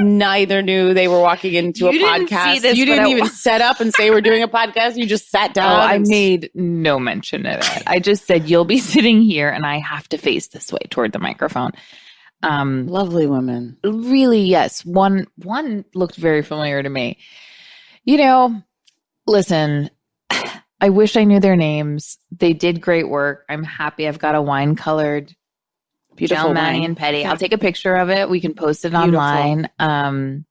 A: neither knew they were walking into a podcast. You didn't even set up and say we're doing a podcast. You just sat down.
B: I made no mention of it. I just said, you'll be sitting here and I have to face this way toward the microphone.
A: Lovely women.
B: Really, yes. One looked very familiar to me. Listen, I wish I knew their names. They did great work. I'm happy I've got a wine-colored beautiful mani and pedi. I'll take a picture of it. We can post it online. And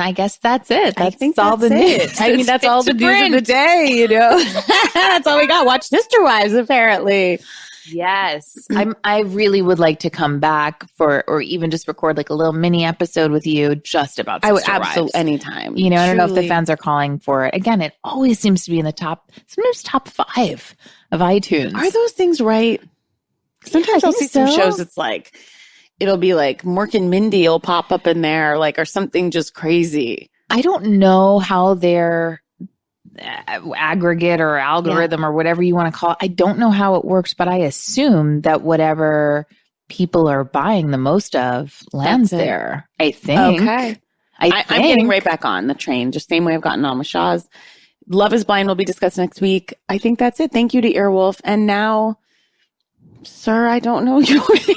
B: I guess that's it.
A: I think all the news. I mean, that's all the news of the day, That's all we got. Watch Sister Wives, apparently.
B: Yes. I really would like to come back or even just record like a little mini episode with you just about Sister Wives.
A: Absolutely anytime.
B: I don't know if the fans are calling for it. Again, it always seems to be in the sometimes top 5 of iTunes.
A: Are those things right? Sometimes I'll see some shows, it's like, it'll be like Mork and Mindy will pop up in there, like, or something just crazy.
B: I don't know how their aggregate or algorithm or whatever you want to call it, I don't know how it works, but I assume that whatever people are buying the most of lands there, I think.
A: Okay. I'm getting right back on the train, just same way I've gotten on with Shaw's. Love is Blind will be discussed next week. I think that's it. Thank you to Earwolf. And now... Sir, I don't know your name.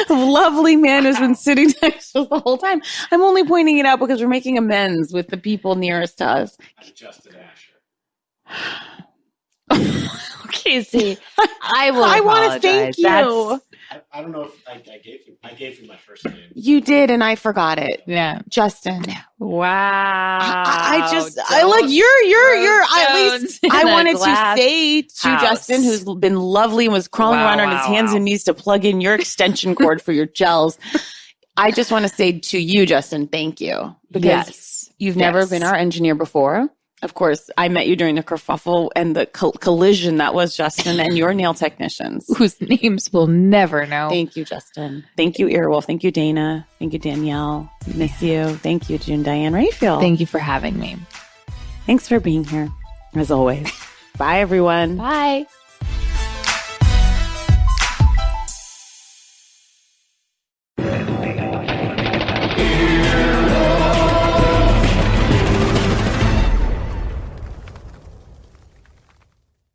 A: A lovely man who's been sitting next to us the whole time. I'm only pointing it out because we're making amends with the people nearest to us.
G: I'm Justin Asher.
B: Casey, I will.
A: I want to thank you.
G: I don't know if I gave you my first name.
A: You did, and I forgot it.
B: Yeah,
A: Justin.
B: Wow.
A: I like you're at least I wanted to say to Justin, who's been lovely and was crawling around on his hands and knees to plug in your extension cord for your gels. I just want to say to you, Justin, thank you. Because you've never been our engineer before. Of course, I met you during the kerfuffle and the collision that was Justin and your nail technicians.
B: Whose names we'll never know.
A: Thank you, Justin. Thank you, Earwolf. Thank you, Dana. Thank you, Danielle. Miss you. Thank you, June Diane Raphael.
B: Thank you for having me.
A: Thanks for being here, as always. Bye, everyone.
B: Bye.